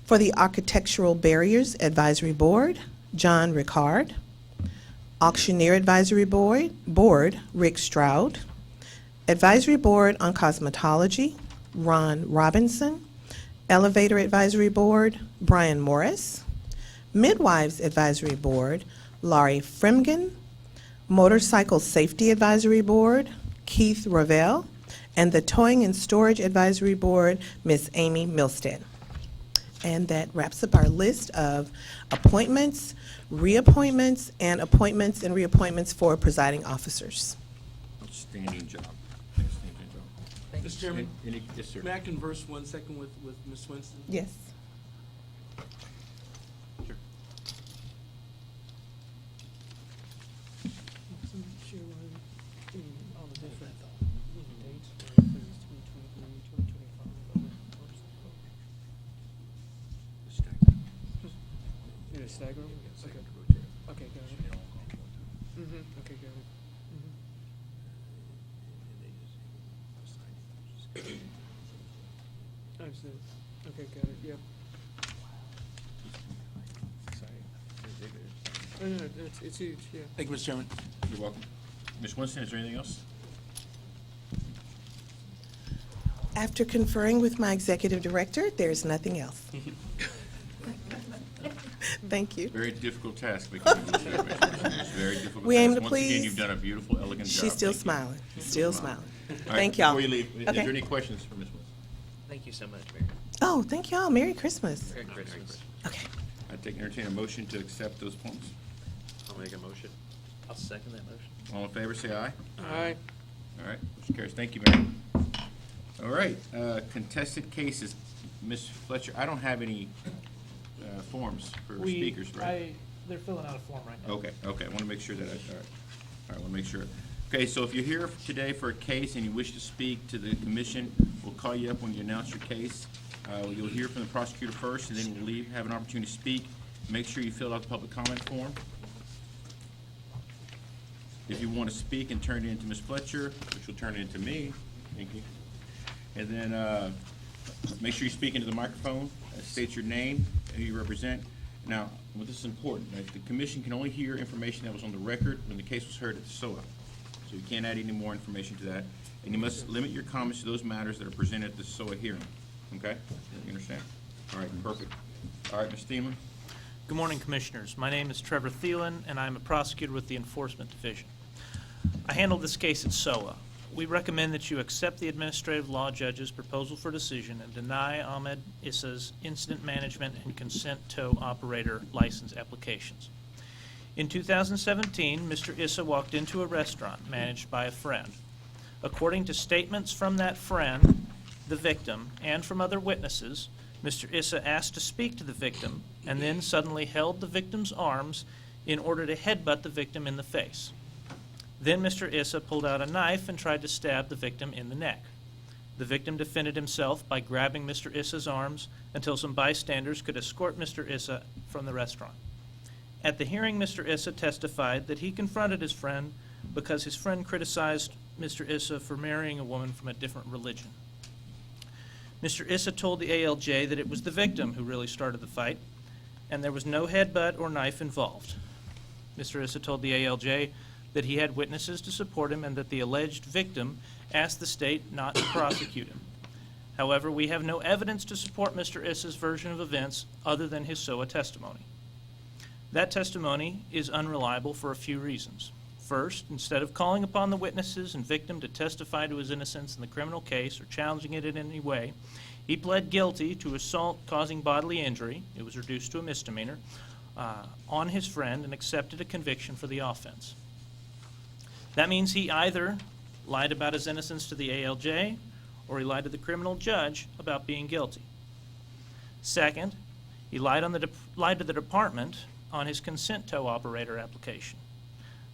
For the Architectural Barriers Advisory Board, John Ricard. Auctioneer Advisory Board, Rick Stroud. Advisory Board on Cosmetology, Ron Robinson. Elevator Advisory Board, Brian Morris. Midwives Advisory Board, Laurie Fremgen. Motorcycle Safety Advisory Board, Keith Ravel. And the Towing and Storage Advisory Board, Miss Amy Milstead. And that wraps up our list of appointments, reappointments, and appointments and reappointments for presiding officers. Outstanding job. Mr. Chairman, Yes, sir. may I converse 1 second with Ms. Winston? Yes. Sure. Stagger them? Okay, got it. Okay, got it. I understand. Okay, got it, yep. Oh, no, it's huge, yeah. Thank you, Mr. Chairman. You're welcome. Ms. Winston, is there anything else? After conferring with my executive director, there's nothing else. Thank you. Very difficult task, making you believe it, Commissioner. It's very difficult. We aim task. to Once again, please. you've done a beautiful, elegant job. She's still Thank you. smiling, still smiling. All right, Thank y'all. Before you leave, is Okay. there any questions for Ms. Woods? Thank you so much, Mary. Oh, thank y'all. Merry Christmas. Merry Christmas. Okay. I entertain a motion to accept those points. I'll make a motion. I'll second that motion. All in favor, say aye. All right. All right, motion carries. Thank you, Mary. All right, contested cases. Ms. Fletcher, I don't have any forms for speakers, right? They're filling out a form right now. Okay, I want to make sure that all right, I want to make sure. Okay, so if you're here today for a case and you wish to speak to the commission, we'll call you up when you announce your case. You'll hear from the prosecutor first, and then you'll have an opportunity to speak. Make sure you fill out the public comment form. If you want to speak and turn it into Ms. Fletcher, which will turn it into me, thank you. And then make sure you speak into the microphone, state your name, who you represent. Now, well, this is important, right? The commission can only hear information that was on the record when the case was heard at the SOA. So you can't add any more information to that. And you must limit your comments to those matters that are presented at the SOA hearing. Okay? You understand? All right, perfect. All right, Ms. Thielen? Good morning, Commissioners. My name is Trevor Thielen, and I'm a prosecutor with the Enforcement Division. I handled this case at SOA. We recommend that you accept the administrative law judge's proposal for decision and deny Ahmed Issa's incident management and consent tow operator license applications. In 2017, Mr. Issa walked into a restaurant managed by a friend. According to statements from that friend, the victim, and from other witnesses, Mr. Issa asked to speak to the victim and then suddenly held the victim's arms in order to headbutt the victim in the face. Then Mr. Issa pulled out a knife and tried to stab the victim in the neck. The victim defended himself by grabbing Mr. Issa's arms until some bystanders could escort Mr. Issa from the restaurant. At the hearing, Mr. Issa testified that he confronted his friend because his friend criticized Mr. Issa for marrying a woman from a different religion. Mr. Issa told the ALJ that it was the victim who really started the fight, and there was no headbutt or knife involved. Mr. Issa told the ALJ that he had witnesses to support him and that the alleged victim asked the state not to prosecute him. However, we have no evidence to support Mr. Issa's version of events other than his SOA testimony. That testimony is unreliable for a few reasons. First, instead of calling upon the witnesses and victim to testify to his innocence in the criminal case or challenging it in any way, he pled guilty to assault causing bodily injury, it was reduced to a misdemeanor, on his friend and accepted a conviction for the offense. That means he either lied about his innocence to the ALJ or he lied to the criminal judge about being guilty. Second, he lied to the department on his consent tow operator application.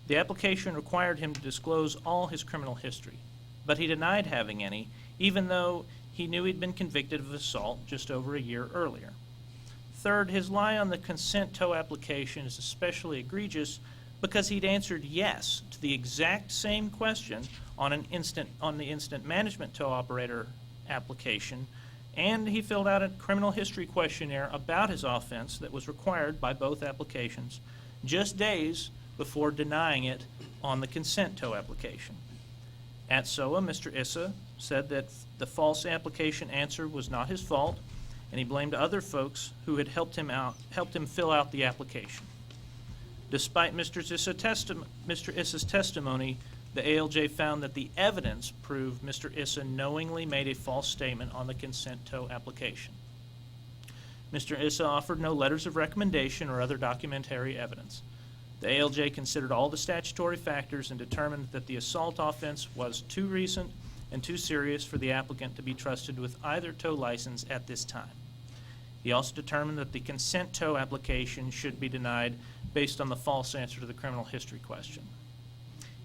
The application required him to disclose all his criminal history, but he denied having any, even though he knew he'd been convicted of assault just over a year earlier. Third, his lie on the consent tow application is especially egregious because he'd answered yes to the exact same question on the instant management tow operator application, and he filled out a criminal history questionnaire about his offense that was required by both applications just days before denying it on the consent tow application. At SOA, Mr. Issa said that the false application answer was not his fault, and he blamed other folks who had helped him fill out the application. Despite Mr. Issa's testimony, the ALJ found that the evidence proved Mr. Issa knowingly made a false statement on the consent tow application. Mr. Issa offered no letters of recommendation or other documentary evidence. The ALJ considered all the statutory factors and determined that the assault offense was too recent and too serious for the applicant to be trusted with either tow license at this time. He also determined that the consent tow application should be denied based on the false answer to the criminal history question.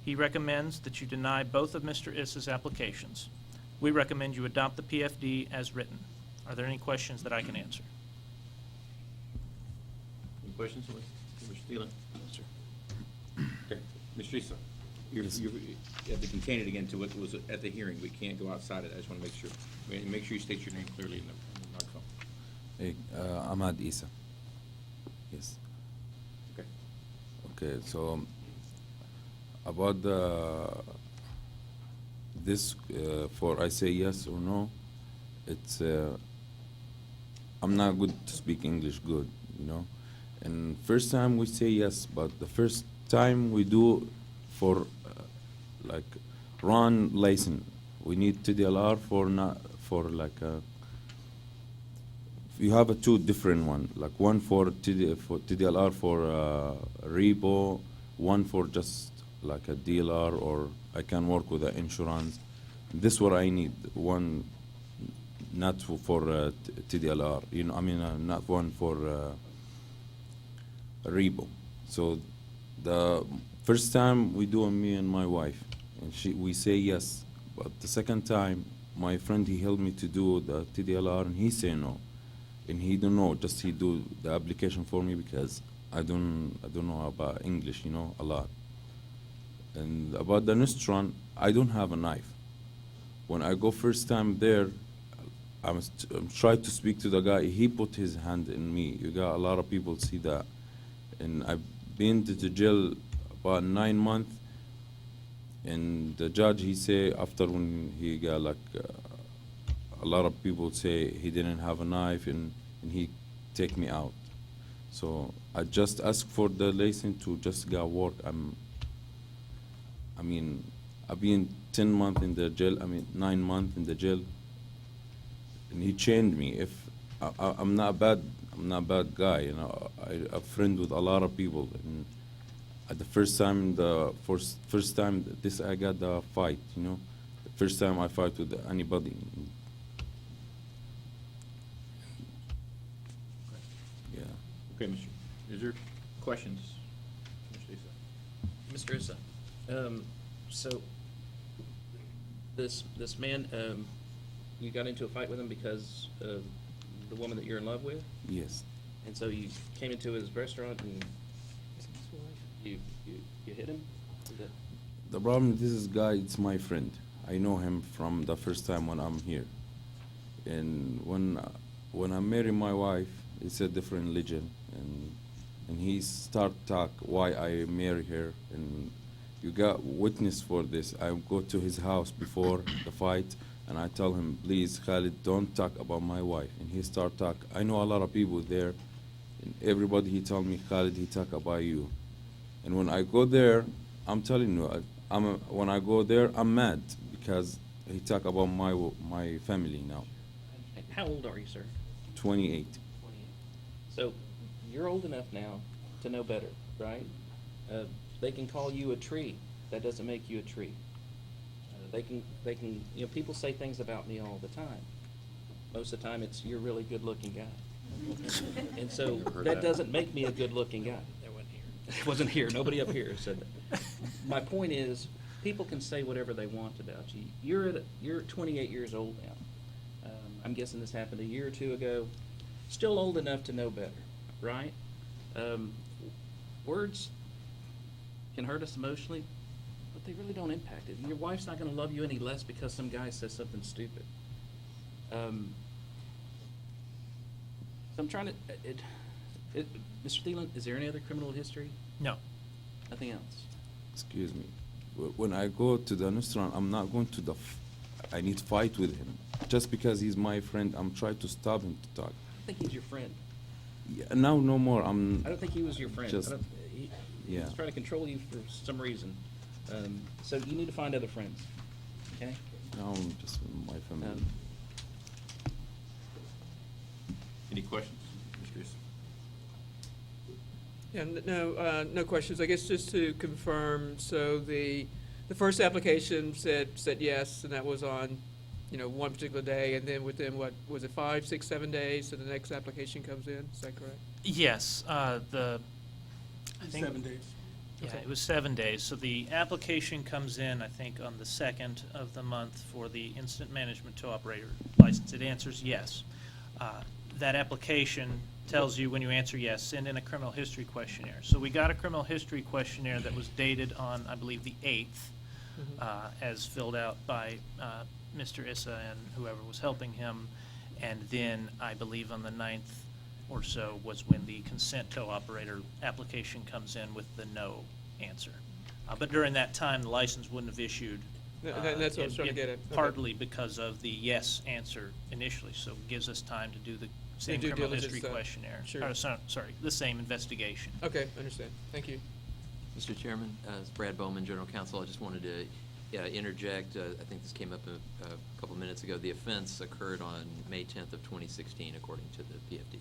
He recommends that you deny both of Mr. Issa's applications. We recommend you adopt the PFD as written. Are there any questions that I can answer? Any questions, Mr. Thielen? Okay, Mr. Issa, you have to contain it again to what was at the hearing. We can't go outside it. I just want to make sure. Make sure you state your name clearly in the microphone. Hey, Ahmad Isa. Yes. Okay. Okay, so about this, for I say yes or no, it's I'm not good to speak English good, you know. And first time we say yes, but the first time we do for like run license, we need TDLR for not for like you have a two different one, like one for TDLR for repo, one for just like a DLR, or I can work with the insurance. This what I need, one not for TDLR, you know, I mean not one for repo. So the first time we do, me and my wife, and we say yes, but the second time my friend he helped me to do the TDLR and he say no, and he don't know, just he do the application for me because I don't know about English, you know, a lot. And about the restaurant, I don't have a knife. When I go first time there, I'm try to speak to the guy. He put his hand in me. You got a lot of people see that, and I've been to the jail about 9 months. And the judge he say after when he got like a lot of people say he didn't have a knife, and he take me out. So I just ask for the license to just go work. I mean, I've been 10 months in the jail. 9 months in the jail, and he changed me. If I'm not bad, I'm not a bad guy. You know, I'm friend with a lot of people. And at the first time, first time this I got the fight. You know, the first time I fight with anybody. Yeah. Okay, is there questions? Mr. Issa? Mr. Issa, so this man, you got into a fight with him because of the woman that you're in love with? Yes. And so you came into his restaurant and you hit him? The problem, this is guy, it's my friend. I know him from the first time when I'm here. And when I marry my wife, it's a different religion, and he start talk why I marry her, and you got witness for this. I go to his house before the fight, and I tell him, please, Khalid, don't talk about my wife. And he start talk. I know a lot of people there, and everybody he tell me, Khalid, he talk about you. And when I go there, I'm telling you, when I go there, I'm mad because he talk about my family now. How old are you, sir? 28. 28. So you're old enough now to know better, right? They can call you a tree. That doesn't make you a tree. They can, you know, people say things about me all the time. Most of the time it's, you're a really good-looking guy. And so that doesn't make me a good-looking guy. It wasn't here. Nobody up here said that. My point is, people can say whatever they want about you. You're 28 years old now. I'm guessing this happened a year or two ago. Still old enough to know better, right? Words can hurt us emotionally, but they really don't impact it. Your wife's not going to love you any less because some guy says something stupid. So I'm trying to... Mr. Thielen, is there any other criminal history? No. Nothing else? Excuse me. When I go to the restaurant, I'm not going to I need to fight with him. Just because he's my friend, I'm trying to stop him to talk. I think he's your friend. Yeah, now no more. I don't think he was your friend. Just, He yeah. was trying to control you for some reason. So you need to find other friends, okay? Now I'm just with my family. Any questions? Mr. Issa? Yeah, no questions. I guess just to confirm, so the first application said yes, and that was on, one particular day, and then within, what, was it 5, 6, 7 days, so the next application comes in? Is that correct? Yes, I think 7 days. Yeah, Okay. it was 7 days. So the application comes in, I think, on the 2nd of the month for the Incident Management Tow Operator license. It answers yes. That application tells you when you answer yes, send in a criminal history questionnaire. So we got a criminal history questionnaire that was dated on, I believe, the 8th, as filled out by Mr. Issa and whoever was helping him. And then I believe on the 9th or so was when the consent tow operator application comes in with the no answer. But during that time, the license wouldn't have issued That's what I was trying to get at. Okay. Partly because of the yes answer initially, so it gives us time to do the same due criminal diligence history stuff. questionnaire. Sure. Or, sorry, the same investigation. Okay, understand. Thank you. Mr. Chairman, it's Brad Bowman, General Counsel. I just wanted to interject. I think this came up a couple minutes ago. The offense occurred on May 10th of 2016, according to the PFD.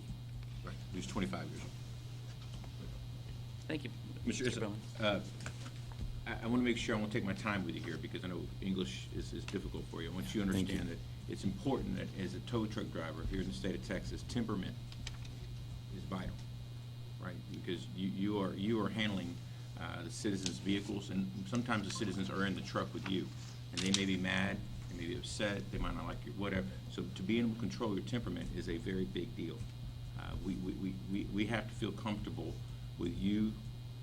Right, he was 25 years old. Thank you, Mr. Issa, Bowman. I want to make sure, I want to take my time with you here, because I know English is difficult for you. I want you to Thank you. understand that it's important that as a tow truck driver here in the state of Texas, temperament is vital, right? Because you are handling the citizens' vehicles, and sometimes the citizens are in the truck with you, and they may be mad, they may be upset, they might not like you, whatever. So to be able to control your temperament is a very big deal. We have to feel comfortable with you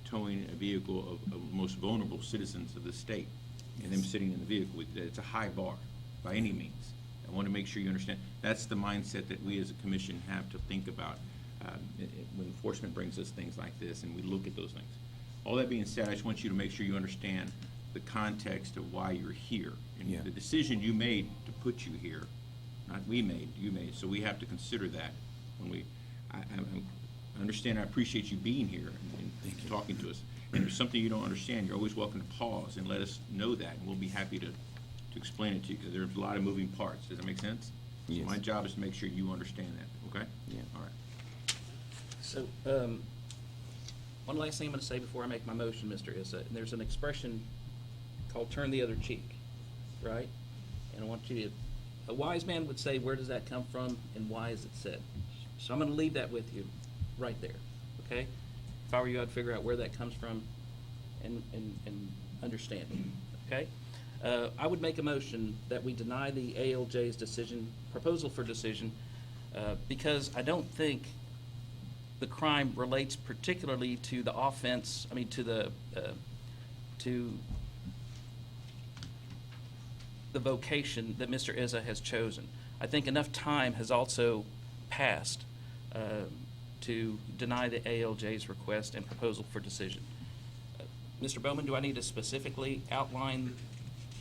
towing a vehicle of the most vulnerable citizens of the state, and them sitting in the vehicle with you. It's a high bar by any means. I want to make sure you understand. That's the mindset that we as a commission have to think about when enforcement brings us things like this, and we look at those things. All that being said, I just want you to make sure you understand the context of why you're here. And Yeah. the decision you made to put you here, not we made, you made. So we have to consider that when we, I understand, I appreciate you being here and talking to us. And if there's something you don't understand, you're always welcome to pause and let us know that, and we'll be happy to explain it to you, because there's a lot of moving parts. Does that make sense? Yes. So my job is to make sure you understand that, okay? Yeah. All right. So, one last thing I'm going to say before I make my motion, Mr. Issa. And there's an expression called "turn the other cheek," right? And I want you to, a wise man would say, where does that come from and why is it said? So I'm going to leave that with you right there, okay? If I were you, I'd figure out where that comes from and understand it, okay? I would make a motion that we deny the ALJ's proposal for decision, because I don't think the crime relates particularly to the offense, to the vocation that Mr. Issa has chosen. I think enough time has also passed to deny the ALJ's request and proposal for decision. Mr. Bowman, do I need to specifically outline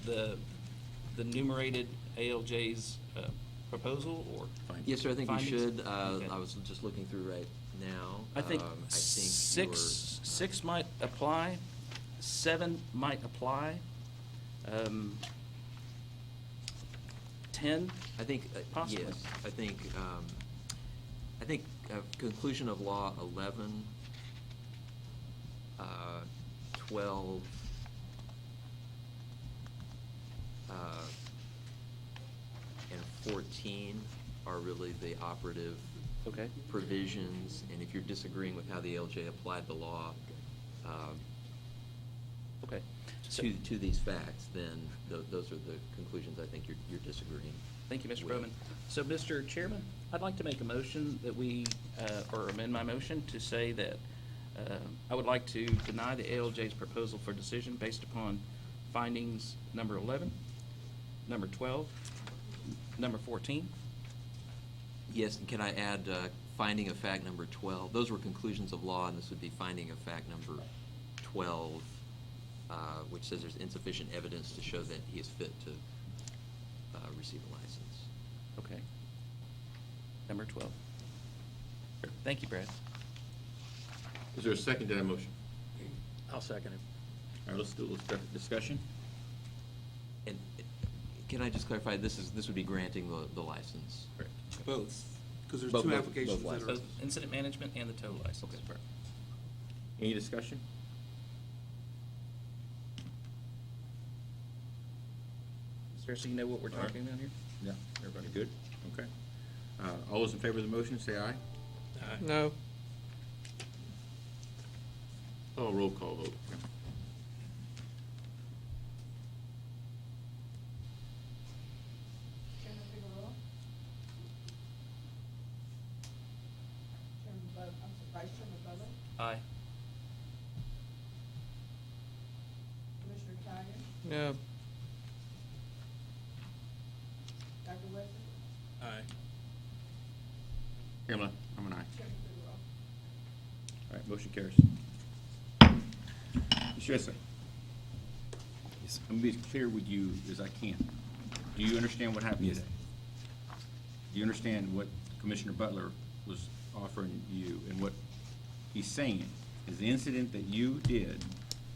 the numerated ALJ's proposal, or? Yes, sir, I think findings? you should. Okay. I was just looking through right now. I think you're, six might apply, 7 might apply, 10 I think, possibly. yes, I think conclusion of law 11, 12, and 14 are really the operative Okay. provisions, and if you're disagreeing with how the ALJ applied the law Okay. So, to these facts, then those are the conclusions I think you're disagreeing. thank you, Mr. with. Bowman. So, Mr. Chairman, I'd like to make a motion that we, or amend my motion to say that I would like to deny the ALJ's proposal for decision based upon findings number 11, number 12, number 14. Yes, and can I add finding of fact number 12? Those were conclusions of law, and this would be finding of fact number 12, which says there's insufficient evidence to show that he is fit to receive a license. Okay. Number 12. Thank you, Brad. Is there a second to that motion? I'll second it. All right, let's start the discussion. And can I just clarify, this would be granting the license? Correct. Both, because there's Both- two both- applications both that are. licenses. Both incident management and the tow license. Okay. Any discussion? So you know what we're All right. talking about here? Yeah. Everybody good? Okay. All those in favor of the motion, say aye. No. Oh, roll call vote. Chairman Figueroa? Vice Chairman Bowman? Aye. Commissioner Thayer? No. Dr. Wesson? Aye. Pamela, I'm an aye. Chairman Figueroa? All right, motion carries. Mr. Issa. Yes. I'm gonna be as clear with you as I can. Do you understand what happened Yes. today? Do you understand what Commissioner Butler was offering you and what he's saying is the incident that you did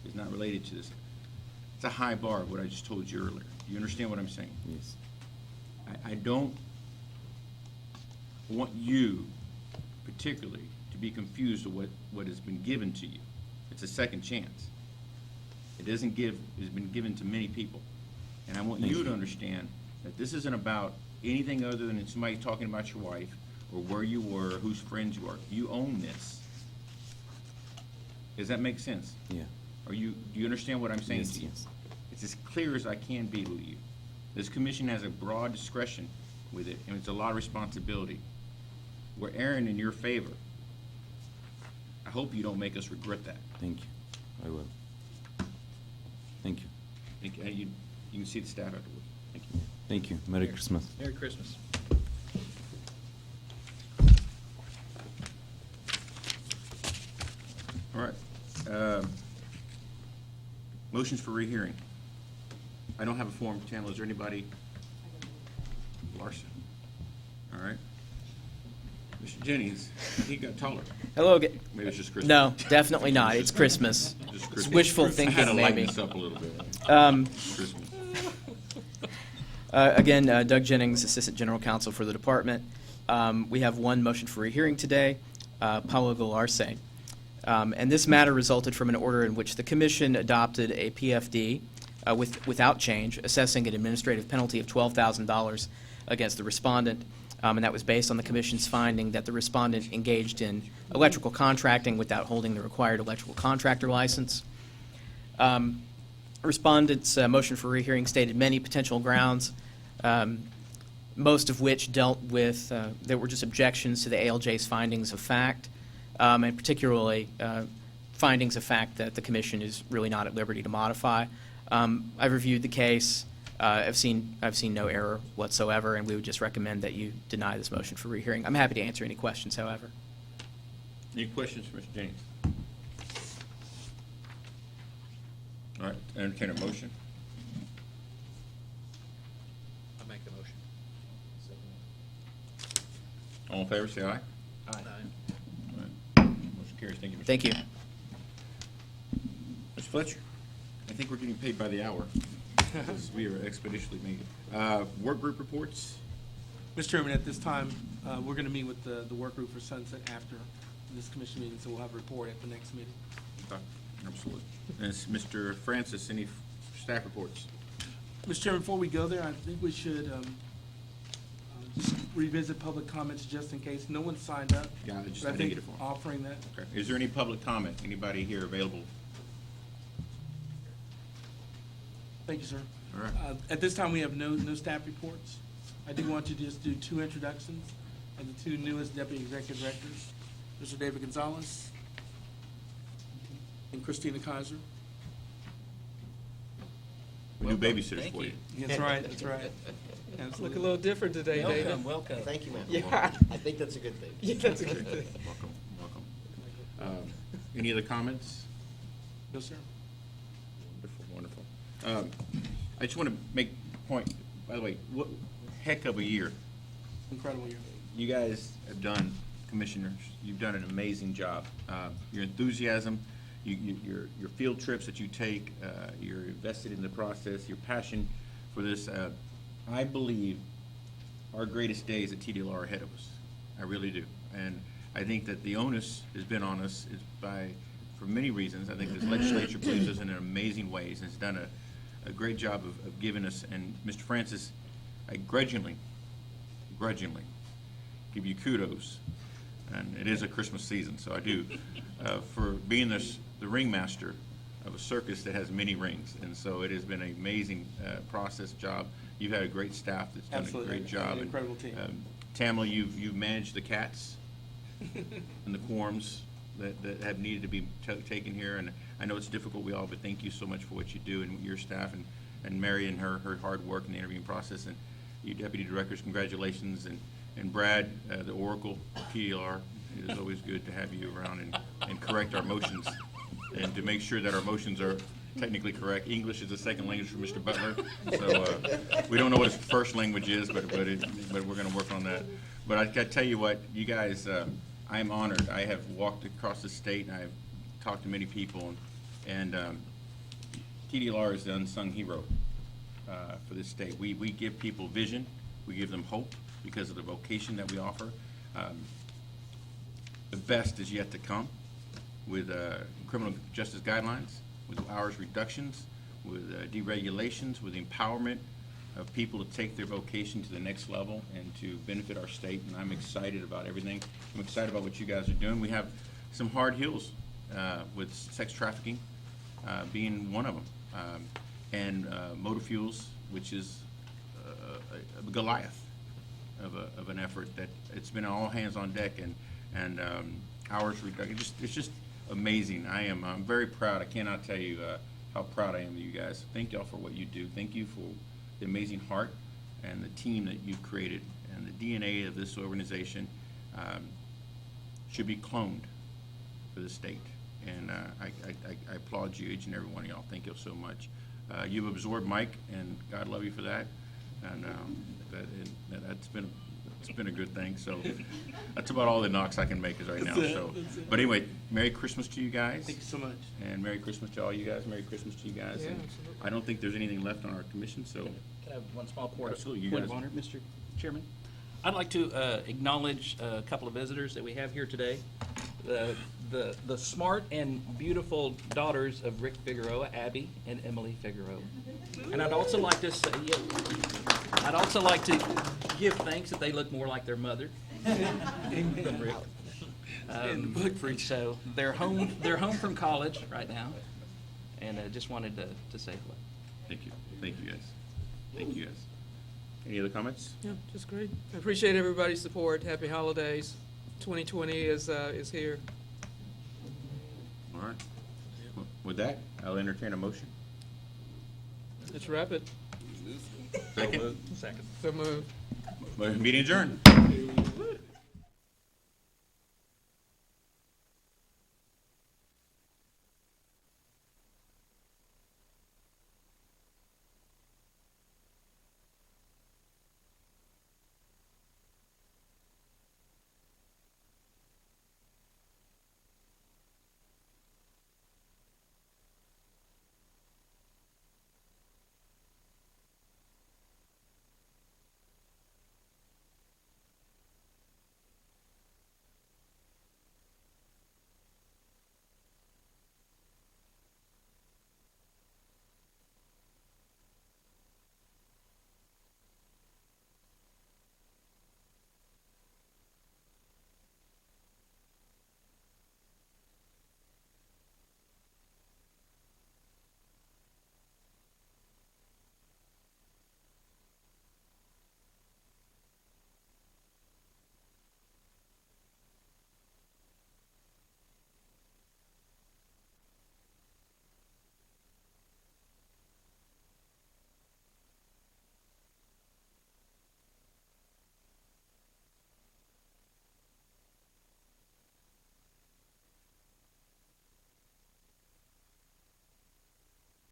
is not related to this? It's a high bar, what I just told you earlier. Do you understand what I'm saying? Yes. I don't want you particularly to be confused of what has been given to you. It's a second chance. It doesn't give, it's been given to many people. And I want Thank you you. to understand that this isn't about anything other than somebody talking about your wife or where you were, whose friends you are. You own this. Does that make sense? Yeah. Do you understand what I'm saying Yes, to you? yes. It's as clear as I can be to you. This commission has a broad discretion with it, and it's a lot of responsibility. We're erring in your favor. I hope you don't make us regret that. Thank you. I will. Thank you. You can see the staff afterwards. Thank you. Thank you. Merry Christmas. Merry Christmas. All right. Motions for rehearing. I don't have a form, Tamla. Is there anybody? Larson. All right. Mr. Jennings, he got taller. Hello. Maybe it's just Christmas. No, definitely not. It's Christmas. Just It's Christmas. wishful I had to thinking, lighten maybe. this up a little bit. Christmas. Again, Doug Jennings, Assistant General Counsel for the department. We have one motion for rehearing today, Paulo Galarse. And this matter resulted from an order in which the commission adopted a PFD without change, assessing an administrative penalty of $12,000 against the respondent. And that was based on the commission's finding that the respondent engaged in electrical contracting without holding the required electrical contractor license. Respondent's motion for rehearing stated many potential grounds, most of which dealt with, there were just objections to the ALJ's findings of fact, and particularly findings of fact that the commission is really not at liberty to modify. I've reviewed the case. I've seen no error whatsoever, and we would just recommend that you deny this motion for rehearing. I'm happy to answer any questions, however. Any questions for Mr. Jennings? All right, entertain a motion. I'll make the motion. All in favor, say aye. Aye. All right. Motion carries. Thank you, Mr. Thank you. Mr. Fletcher, I think we're getting paid by the hour. Because we are expeditiously making. Work group reports. Mr. Chairman, at this time, we're going to meet with the work group for Sunset after this commission meeting, so we'll have a report at the next meeting. Okay, absolutely. And Mr. Francis, any staff reports? Mr. Chairman, before we go there, I think we should just revisit public comments just in case. No one signed up. Yeah, I just but I had to think get it for 'em. offering that. Okay. Is there any public comment? Anybody here available? Thank you, sir. All right. At this time, we have no staff reports. I do want to just do two introductions of the two newest deputy executive directors, Mr. David Gonzalez and Christina Kaiser. We do babysitters for you. That's right, that's right. Look a Absolutely. little different today, David. Welcome, welcome. Thank you, ma'am. Yeah. I think that's a good thing. Yeah, that's a good thing. Welcome. Any other comments? No, sir. Wonderful, wonderful. I just want to make a point, by the way, what heck of a year. Incredible year. You guys have done, commissioners, you've done an amazing job. Your enthusiasm, your field trips that you take, you're invested in the process, your passion for this. I believe our greatest days at TDL are ahead of us. I really do. And I think that the onus has been on us for many reasons. I think this legislature believes us in amazing ways and has done a great job of giving us. And Mr. Francis, I grudgingly give you kudos. And it is a Christmas season, so I do, for being the ringmaster of a circus that has many rings. And so it has been an amazing process job. You've had a great staff that's done Absolutely. a great job. An incredible team. Tamla, you've managed the cats and the quorums that have needed to be taken here. And I know it's difficult, we all, but thank you so much for what you do and your staff and Mary and her hard work in the interviewing process. And you deputy directors, congratulations. And Brad, the Oracle TDLR, it is always good to have you around and correct our motions and to make sure that our motions are technically correct. English is the second language for Mr. Butler, so we don't know what his first language is, but we're going to work on that. But I got to tell you what, you guys, I am honored. I have walked across the state, and I have talked to many people, and TDLR is the unsung hero for this state. We give people vision, we give them hope because of the vocation that we offer. The best is yet to come with criminal justice guidelines, with hours reductions, with deregulations, with empowerment of people to take their vocation to the next level and to benefit our state. And I'm excited about everything. I'm excited about what you guys are doing. We have some hard hills with sex trafficking being one of them, and motor fuels, which is a Goliath of an effort that it's been all hands on deck, and hours reduction. It's just amazing. I'm very proud. I cannot tell you how proud I am of you guys. Thank y'all for what you do. Thank you for the amazing heart and the team that you've created, and the DNA of this organization should be cloned for the state. And I applaud you, each and every one of y'all. Thank you so much. You've absorbed Mike, and God love you for that. And it's been a good thing. So that's about all the knocks I can make is right now. So, but anyway, Merry Christmas to you guys. Thank you so much. And Merry Christmas to all you guys. Merry Christmas to you guys. Yeah, And absolutely. I don't think there's anything left on our commission. So Can I have one small point Absolutely, you point of guys. honor, Mr. Chairman? I'd like to acknowledge a couple of visitors that we have here today. The smart and beautiful daughters of Rick Figueroa, Abby and Emily Figueroa. And I'd also like to say, I'd also like to give thanks that they look more like their mother than Rick. And so they're home from college right now, and I just wanted to say hello. thank you. Thank you guys. Thank you guys. Any other comments? Yeah, just great. I appreciate everybody's support. Happy holidays. 2020 is here. All right. With that, I'll entertain a motion. Let's wrap it. Second. Second. So moved. Meeting adjourned.